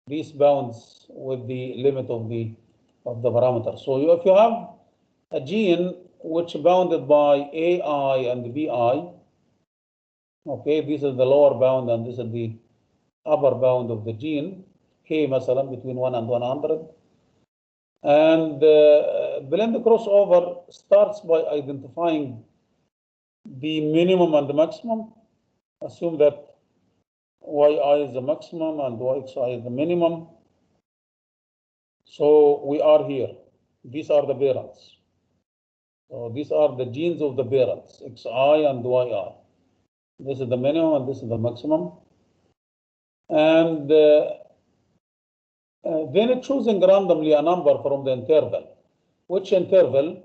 A: these bounds with the limit of the parameter. So if you have a gene which bounded by AI and BI, okay, this is the lower bound and this is the upper bound of the gene, K مثلا between 1 and 100. And blend crossover starts by identifying the minimum and the maximum. Assume that yi is the maximum and yxi is the minimum. So we are here. These are the parents. So these are the genes of the parents, xi and yi. This is the minimum and this is the maximum. And then choosing randomly a number from the interval. Which interval?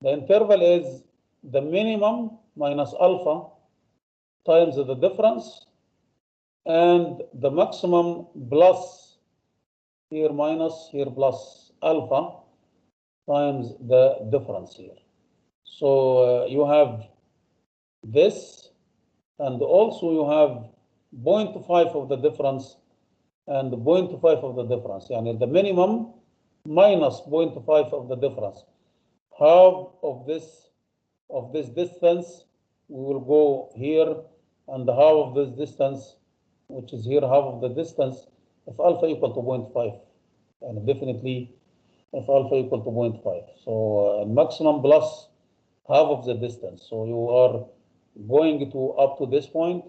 A: The interval is the minimum minus alpha times the difference, and the maximum plus here minus here plus alpha times the difference here. So you have this, and also you have 0.5 of the difference and 0.5 of the difference. Yani the minimum minus 0.5 of the difference. Half of this distance we will go here, and half of this distance, which is here, half of the distance, if alpha equal to 0.5, and definitely if alpha equal to 0.5. So maximum plus half of the distance. So you are going to up to this point,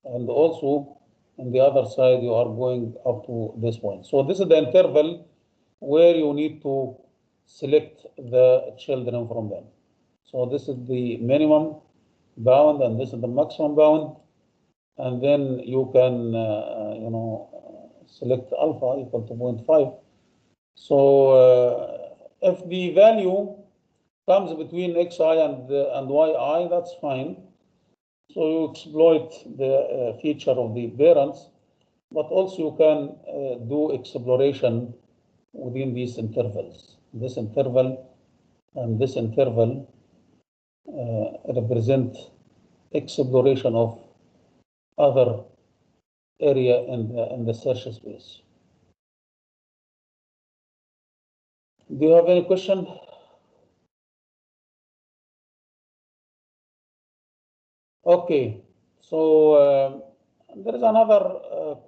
A: and also on the other side you are going up to this point. So this is the interval where you need to select the children from them. So this is the minimum bound and this is the maximum bound, and then you can select alpha equal to 0.5. So if the value comes between xi and yi, that's fine. So you exploit the feature of the parents, but also you can do exploration within these intervals. This interval and this interval represent exploration of other area in the search space. Do you have any question? Okay, so there is another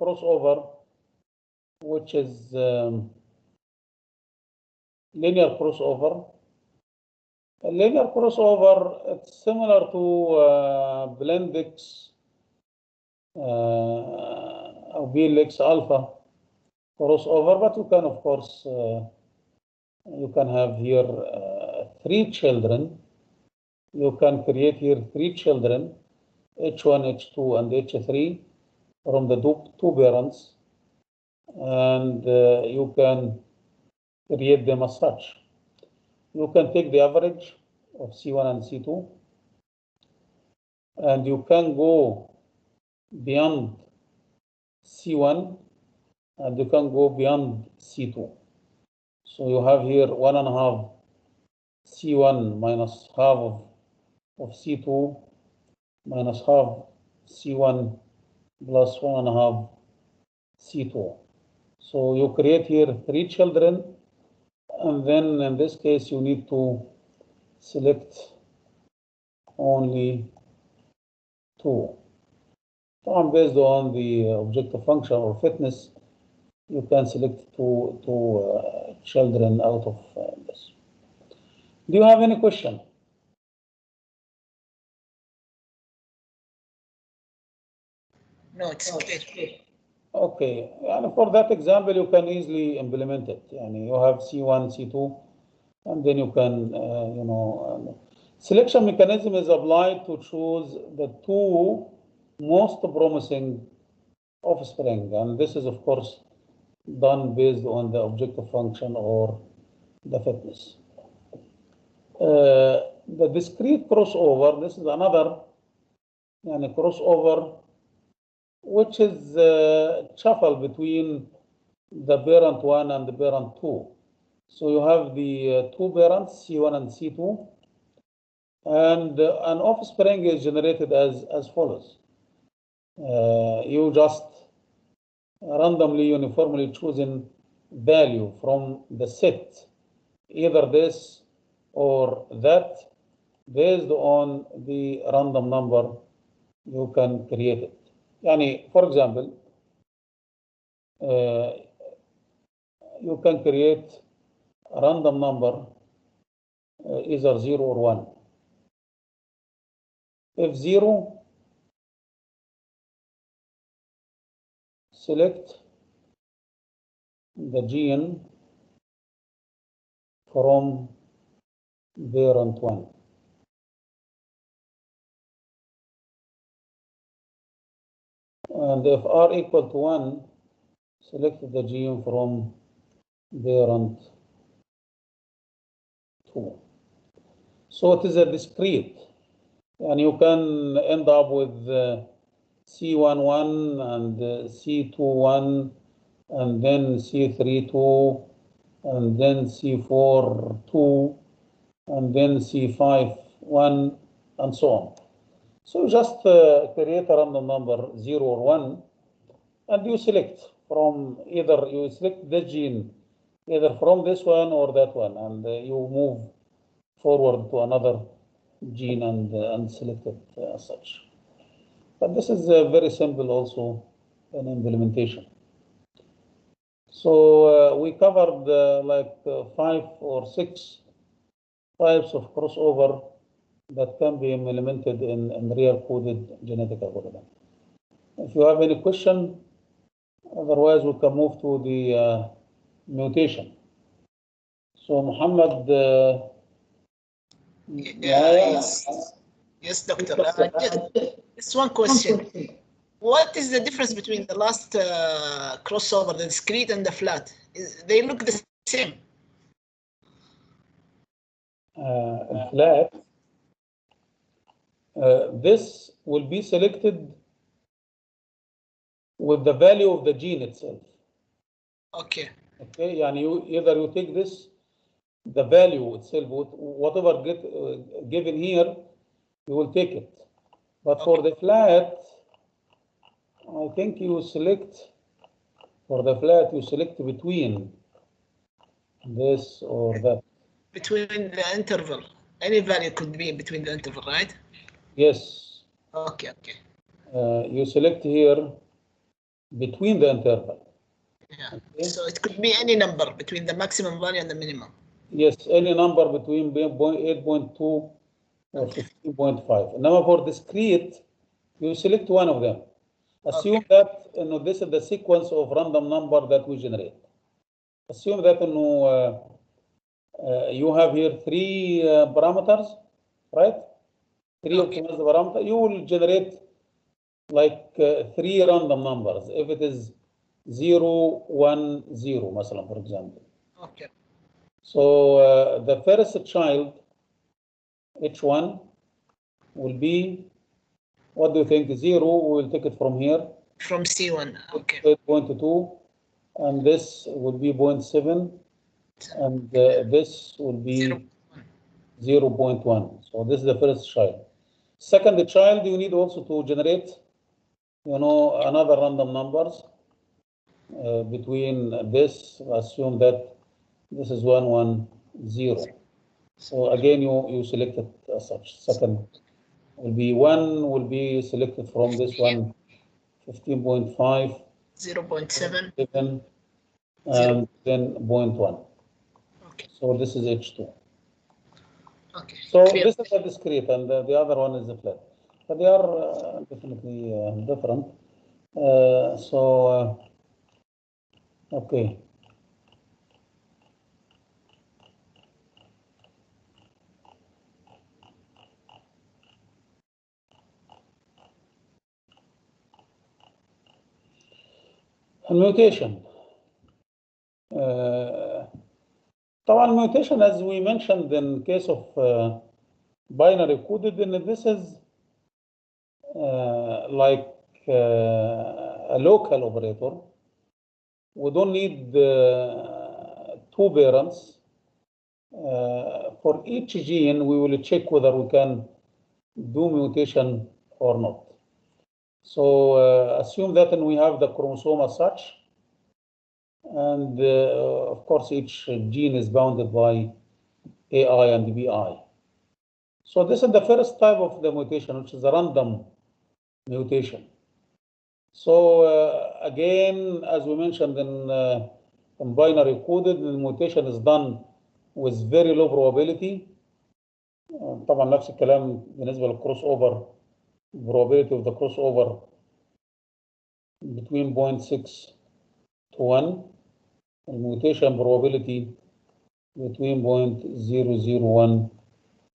A: crossover, which is linear crossover. A linear crossover, it's similar to Blendix or BLX alpha crossover, but you can, of course, you can have here 3 children. You can create here 3 children, H1, H2, and H3 from the two parents, and you can create them as such. You can take the average of C1 and C2, and you can go beyond C1 and you can go beyond C2. So you have here 1.5 C1 minus half of C2 minus half C1 plus 1.5 C2. So you create here 3 children, and then in this case you need to select only 2. So based on the objective function or fitness, you can select two children out of this. Do you have any question?
E: No, it's clear.
A: Okay, and for that example, you can easily implement it. And you have C1, C2, and then you can, selection mechanism is applied to choose the 2 most promising offspring, and this is, of course, done based on the objective function or the fitness. The discrete crossover, this is another crossover which is shuffle between the parent 1 and the parent 2. So you have the two parents, C1 and C2, and an offspring is generated as follows. You just randomly, uniformly chosen value from the set, either this or that, based on the random number you can create it. Yani, for example, you can create a random number, either 0 or 1. If 0, select the gene from parent 1. And if R equal to 1, select the gene from parent 2. So it is a discrete, and you can end up with C11 and C21, and then C32, and then C42, and then C51, and so on. So you just create a random number, 0 or 1, and you select from either, you select the gene, either from this one or that one, and you move forward to another gene and select it as such. But this is very simple also in implementation. So we covered like 5 or 6 types of crossover that can be implemented in real coded genetic algorithm. If you have any question, otherwise we can move to the mutation. So Muhammad,
E: yes, doctor. Just one question. What is the difference between the last crossover, the discrete and the flat? They look the same.
A: Flat, this will be selected with the value of the gene itself.
E: Okay.
A: Okay, and either you take this, the value itself, whatever given here, you will take it. But for the flat, I think you select, for the flat, you select between this or that.
E: Between the interval. Any value could be between the interval, right?
A: Yes.
E: Okay, okay.
A: You select here between the interval.
E: Yeah.
A: Okay.
E: So it could be any number between the maximum value and the minimum.
A: Yes, any number between 8.2 or 15.5. Now for discrete, you select one of them. Assume that this is the sequence of random number that we generate. Assume that you have here 3 parameters, right? 3 optimized parameters. You will generate like 3 random numbers. If it is 0, 1, 0, مثلا, for example.
E: Okay.
A: So the first child, H1, will be, what do you think? 0, we will take it from here.
E: From C1, okay.
A: 8.2, and this will be 0.7, and this will be 0.1. So this is the first child. Second child, you need also to generate, another random numbers between this. Assume that this is 1, 1, 0. So again, you select it as such. Second will be 1, will be selected from this one, 15.5,
E: 0.7,
A: 7, and then 0.1.
E: Okay.
A: So this is H2.
E: Okay.
A: So
E: Clear.
A: this is a discrete, and the other one is a flat. But they are definitely different. Okay. Mutation. طبعا mutation, as we mentioned in case of binary coded, and this is like a local operator we don't need 2 parents. For each gene, we will check whether we can do mutation or not. So assume that we have the chromosome as such, and of course each gene is bounded by AI and BI. So this is the first type of the mutation, which is a random mutation. So again, as we mentioned in binary coded, the mutation is done with very low probability. طبعا نفس الكلام بالنسبة للكروس اوفر. Probability of the crossover between 0.6 to 1, and mutation probability between 0.001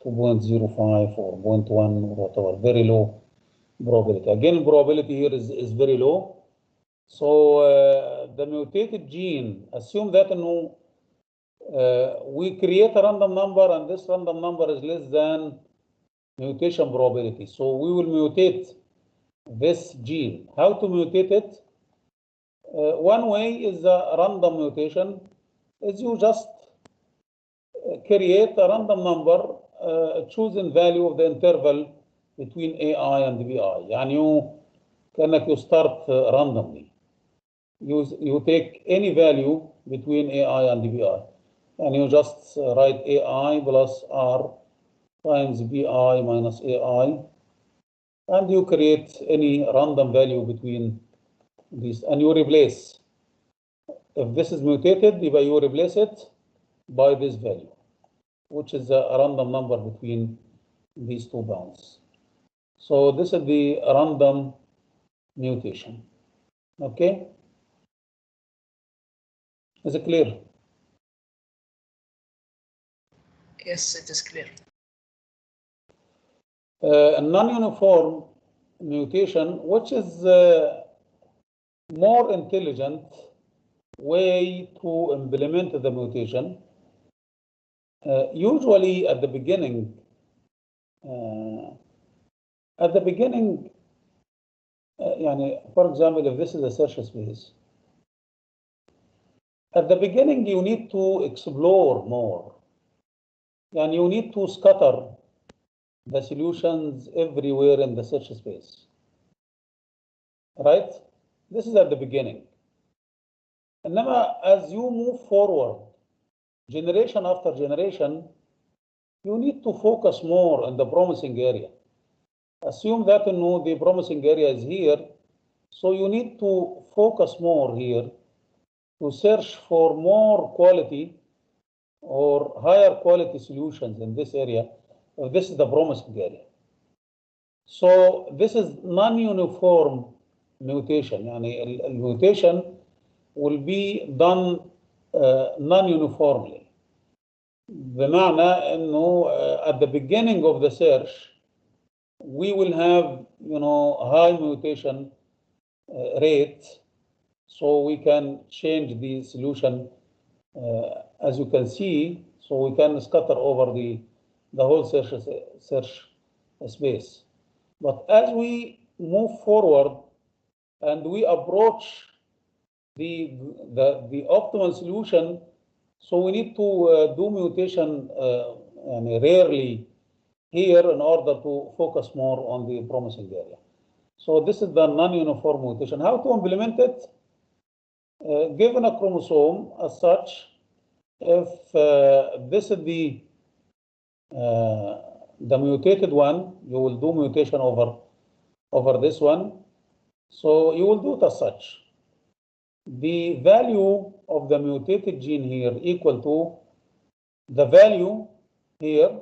A: to 0.05 or 0.1 or whatever, very low probability. Again, probability here is very low. So the mutated gene, assume that we create a random number, and this random number is less than mutation probability. So we will mutate this gene. How to mutate it? One way is a random mutation, is you just create a random number, choosing value of the interval between AI and BI. يعني you start randomly. You take any value between AI and BI, and you just write AI plus R times BI minus AI, and you create any random value between these, and you replace. If this is mutated, you replace it by this value, which is a random number between these two bounds. So this is the random mutation. Okay? Is it clear?
E: Yes, it is clear.
A: A non-uniform mutation, which is more intelligent way to implement the mutation. Usually at the beginning, for example, if this is a search space, at the beginning you need to explore more, and you need to scatter the solutions everywhere in the search space, right? This is at the beginning. And now, as you move forward, generation after generation, you need to focus more on the promising area. Assume that the promising area is here, so you need to focus more here to search for more quality or higher quality solutions in this area. This is the promising area. So this is non-uniform mutation. يعني mutation will be done non-uniformly. بمعنى انه at the beginning of the search we will have high mutation rate, so we can change the solution as you can see, so we can scatter over the whole search space. But as we move forward and we approach the optimal solution, so we need to do mutation rarely here in order to focus more on the promising area. So this is the non-uniform mutation. How to implement it? Given a chromosome as such, if this is the mutated one, you will do mutation over this one. So you will do it as such. The value of the mutated gene here equal to the value here,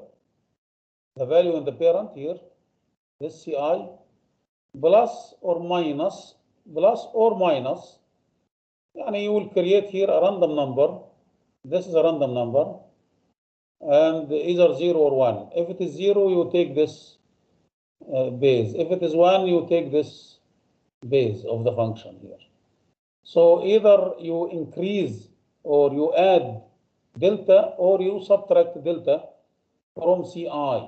A: the value in the parent here, this CI, plus or minus, and you will create here a random number. This is a random number, and either 0 or 1. If it is 0, you take this base. If it is 1, you take this base of the function here. So either you increase or you add delta, or you subtract delta from CI.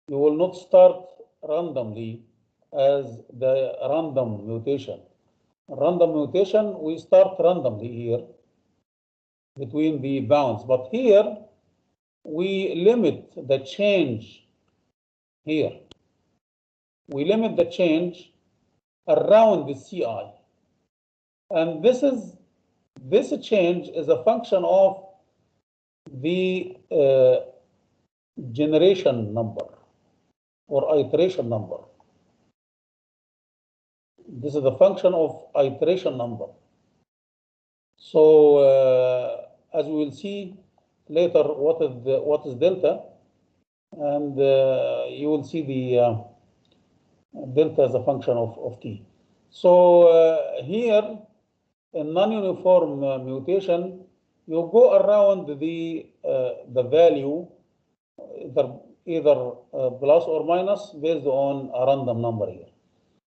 A: You will not start randomly as the random mutation. Random mutation, we start randomly here between the bounds, but here we limit the change here. We limit the change around the CI. And this change is a function of the generation number or iteration number. This is the function of iteration number. So as we will see later, what is delta, and you will see the delta as a function of t. So here in non-uniform mutation, you go around the value either plus or minus based on a random number here.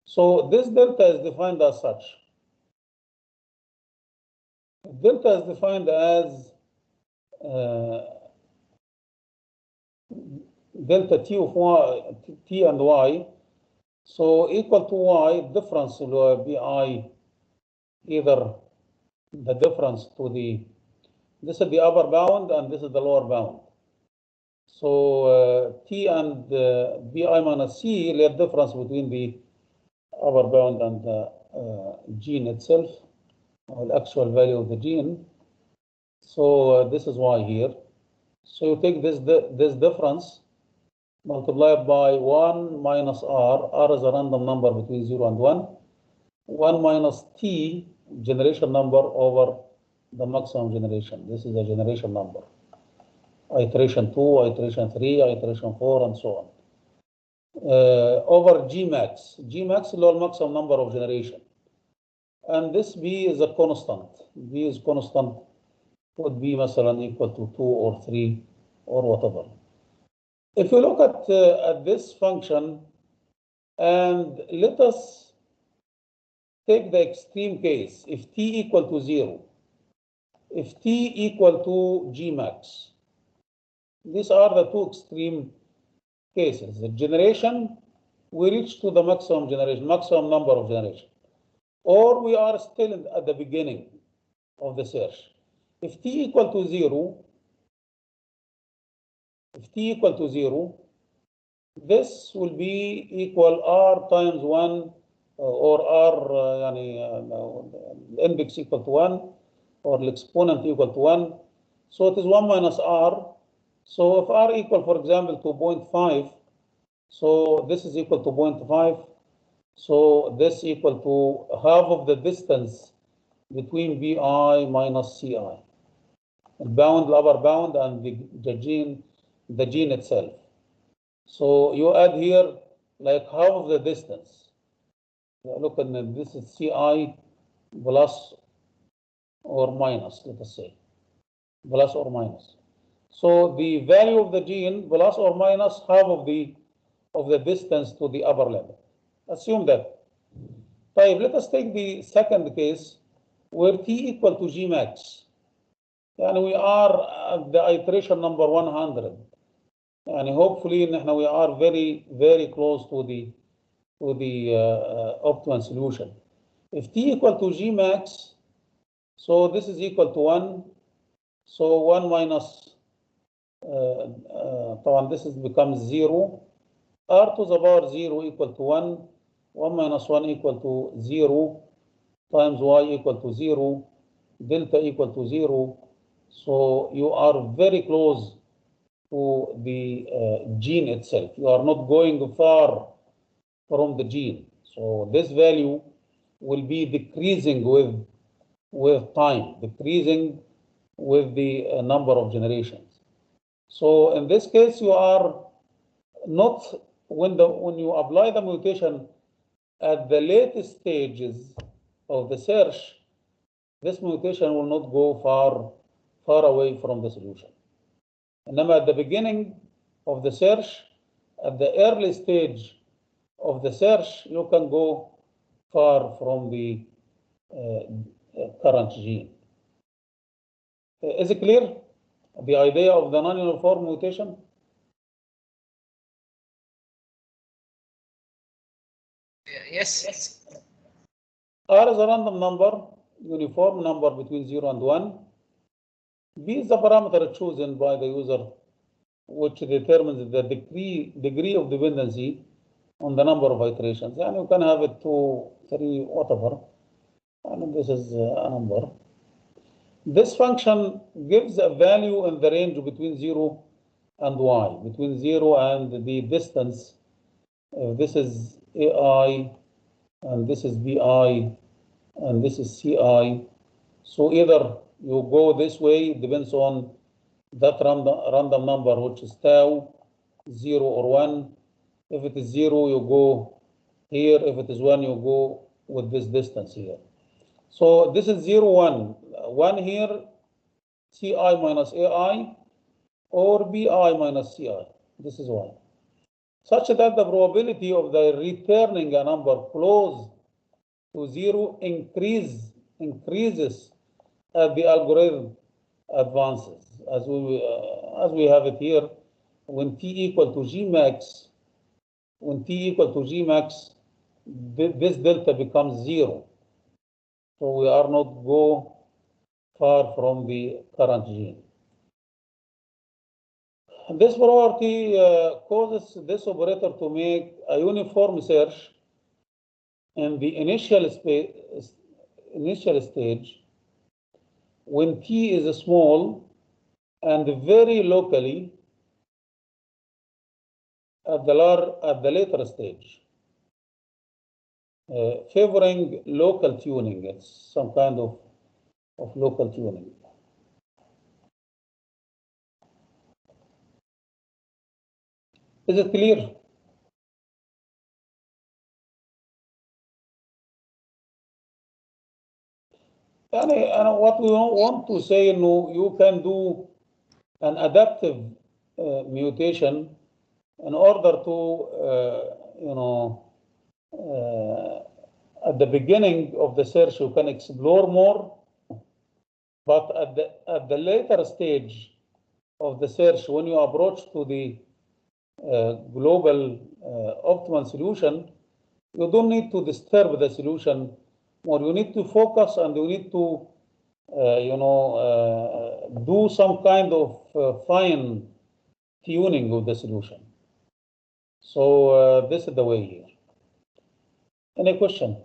A: So this delta is defined as such. Delta is defined as delta t of y, t and y, so equal to y, difference will be I, either the difference to the, this is the upper bound and this is the lower bound. So t and bi minus c, the difference between the upper bound and the gene itself, or the actual value of the gene. So this is y here. So you take this difference, multiply it by 1 minus r. R is a random number between 0 and 1. 1 minus t, generation number, over the maximum generation. This is a generation number. Iteration 2, iteration 3, iteration 4, and so on. Over Gmax. Gmax is the maximum number of generation. And this B is a constant. B is constant, would be مثلا equal to 2 or 3 or whatever. If you look at this function, and let us take the extreme case, if t equal to 0, if t equal to Gmax, these are the two extreme cases. The generation, we reach to the maximum generation, maximum number of generation, or we are still at the beginning of the search. If t equal to 0, this will be equal r times 1 or r index equal to 1 or the exponent equal to 1. So it is 1 minus r. So if r equal, for example, to 0.5, so this is equal to 0.5. So this equal to half of the distance between bi minus ci. Bound, upper bound, and the gene itself. So you add here like half of the distance. Look at this is ci plus or minus, let us say, plus or minus. So the value of the gene plus or minus half of the distance to the upper limit. Assume that. طيب, let us take the second case where t equal to Gmax. And we are at the iteration number 100. And hopefully we are very, very close to the optimal solution. If t equal to Gmax, so this is equal to 1. So 1 minus, this becomes 0. R to the power 0 equal to 1. 1 minus 1 equal to 0 times y equal to 0. Delta equal to 0. So you are very close to the gene itself. You are not going far from the gene. So this value will be decreasing with time, decreasing with the number of generations. So in this case, you are not, when you apply the mutation at the latest stages of the search, this mutation will not go far away from the solution. And then at the beginning of the search, at the early stage of the search, you can go far from the current gene. Is it clear? The idea of the non-uniform mutation?
E: Yes.
A: R is a random number, uniform number between 0 and 1. B is the parameter chosen by the user, which determines the degree of dependency on the number of iterations. And you can have it 2, 3, whatever. And this is a number. This function gives a value in the range between 0 and y, between 0 and the distance. This is AI, and this is BI, and this is CI. So either you go this way, it depends on that random number, which is tau, 0 or 1. If it is 0, you go here. If it is 1, you go with this distance here. So this is 0, 1. 1 here, CI minus AI, or BI minus CI. This is 1. Such that the probability of the returning a number close to 0 increases as the algorithm advances. As we have it here, when t equal to G max, this delta becomes 0. So we are not go far from the current gene. This property causes this operator to make a uniform search in the initial stage when t is small and very locally at the later stage, favoring local tuning. It's some kind of local tuning. Is it clear? And what we want to say, you can do an adaptive mutation in order to, at the beginning of the search, you can explore more, but at the later stage of the search, when you approach to the global optimal solution, you don't need to disturb the solution, or you need to focus and you need to, do some kind of fine tuning of the solution. So this is the way here. Any question?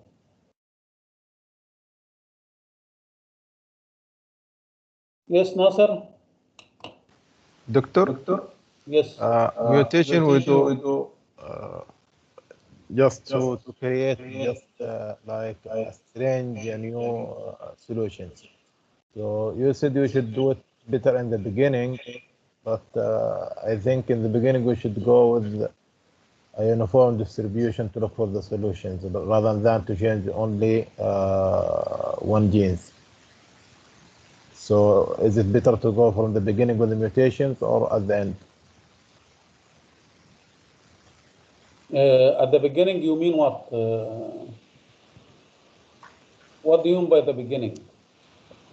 A: Yes, Nasser?
G: Doctor?
A: Yes.
G: Mutation we do just to create just like a strange new solutions. So you said you should do it better in the beginning, but I think in the beginning we should go with a uniform distribution to look for the solutions rather than to change only one genes. So is it better to go from the beginning with the mutations or at the end?
A: At the beginning, you mean what? What do you mean by the beginning?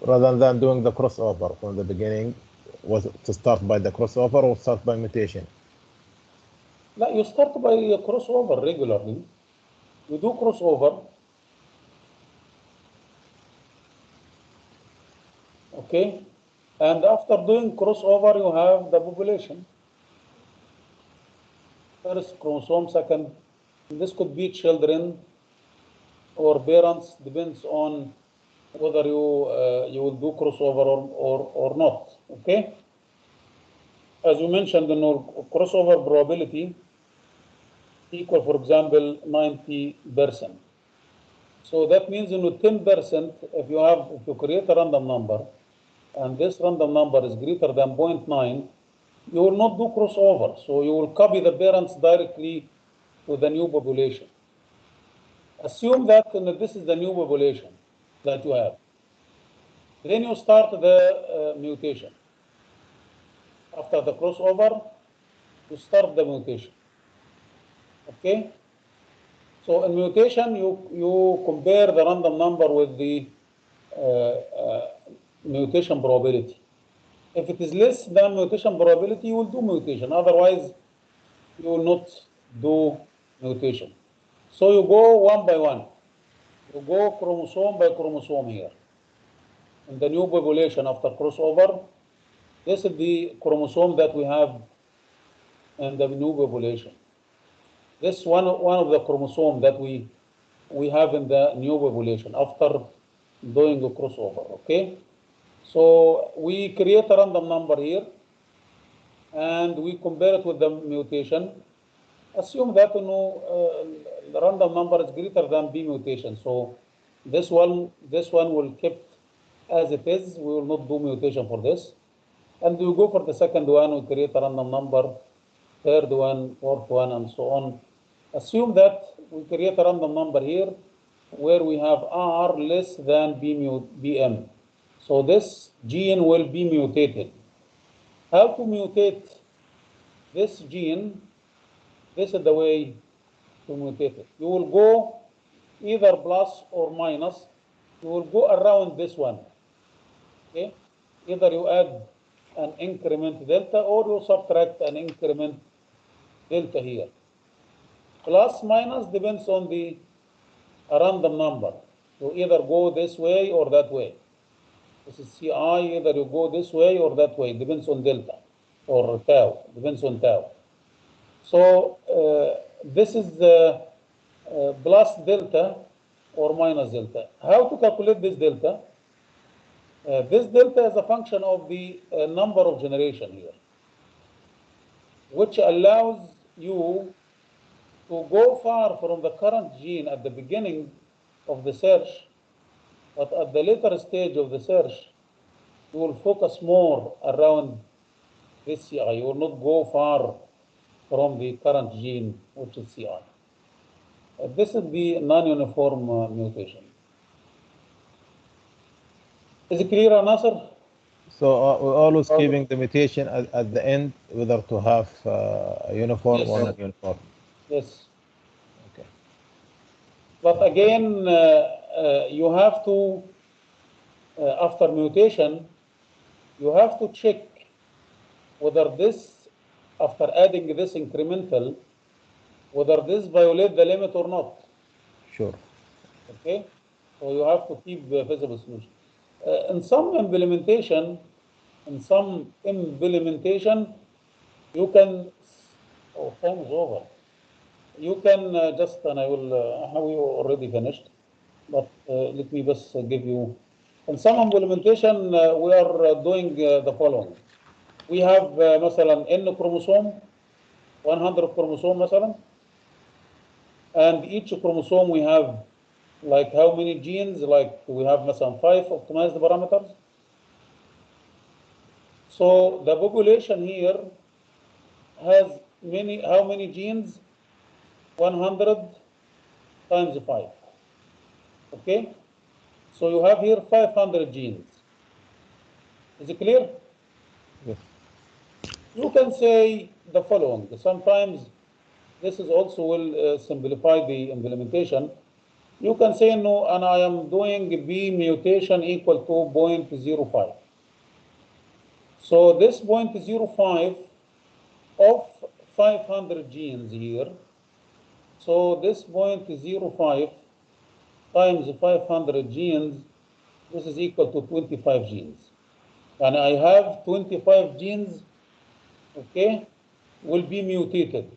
G: Rather than doing the crossover from the beginning, was it to start by the crossover or start by mutation?
A: No, you start by a crossover regularly. You do crossover. Okay. And after doing crossover, you have the population. First chromosome, second. This could be children or parents, depends on whether you will do crossover or not. Okay. As you mentioned, crossover probability equal, for example, 90%. So that means 10%. If you create a random number, and this random number is greater than 0.9, you will not do crossover. So you will copy the parents directly to the new population. Assume that this is the new population that you have. Then you start the mutation. After the crossover, you start the mutation. Okay? So in mutation, you compare the random number with the mutation probability. If it is less than mutation probability, you will do mutation. Otherwise, you will not do mutation. So you go one by one. You go chromosome by chromosome here. In the new population after crossover, this is the chromosome that we have in the new population. This one of the chromosome that we have in the new population after doing a crossover, okay? So we create a random number here and we compare it with the mutation. Assume that the random number is greater than B mutation. So this one will keep as it is. We will not do mutation for this. And we go for the second one, we create a random number, third one, fourth one, and so on. Assume that we create a random number here where we have R less than BM. So this gene will be mutated. How to mutate this gene? This is the way to mutate it. You will go either plus or minus. You will go around this one. Okay? Either you add an increment delta or you subtract an increment delta here. Plus minus depends on the random number. You either go this way or that way. This is CI, either you go this way or that way, depends on delta or tau, depends on tau. So this is the plus delta or minus delta. How to calculate this delta? This delta is a function of the number of generation here, which allows you to go far from the current gene at the beginning of the search, but at the later stage of the search, you will focus more around this CI. You will not go far from the current gene, which is CI. This is the non-uniform mutation. Is it clear, Nasser?
G: So we're always keeping the mutation at the end, whether to have uniform
A: Yes.
G: or not uniform.
A: Yes.
G: Okay.
A: But again, you have to, after mutation, you have to check whether this, after adding this incremental, whether this violates the limit or not.
G: Sure.
A: Okay? So you have to keep the feasible solution. In some implementation, you can, oh, time is over. You can just, and I will, how you already finished, but let me just give you, in some implementation, we are doing the following. We have, مثلا, N chromosome, 100 chromosome, مثلا, and each chromosome we have, like how many genes, like we have, مثلا, 5 optimized parameters. So the population here has how many genes? 100 times 5. Okay? So you have here 500 genes. Is it clear?
G: Yes.
A: You can say the following. Sometimes this is also will simplify the implementation. You can say, no, and I am doing B mutation equal to 0.05. So this 0.05 of 500 genes here. So this 0.05 times 500 genes, this is equal to 25 genes. And I have 25 genes, okay, will be mutated.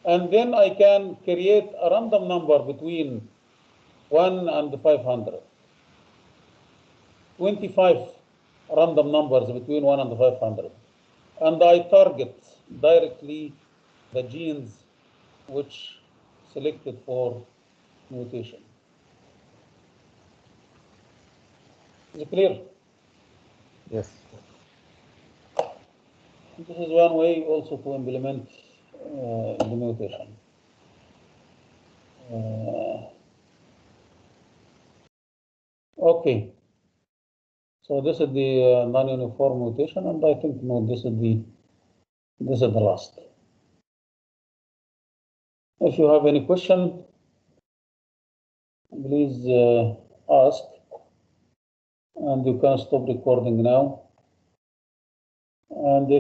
A: And then I can create a random number between 1 and 500. 25 random numbers between 1 and 500. And I target directly the genes which selected for mutation. Is it clear?
G: Yes.
A: This is one way also to implement the mutation. Okay. So this is the non-uniform mutation, and I think no, this is the last. If you have any question, please ask, and you can stop recording now. And if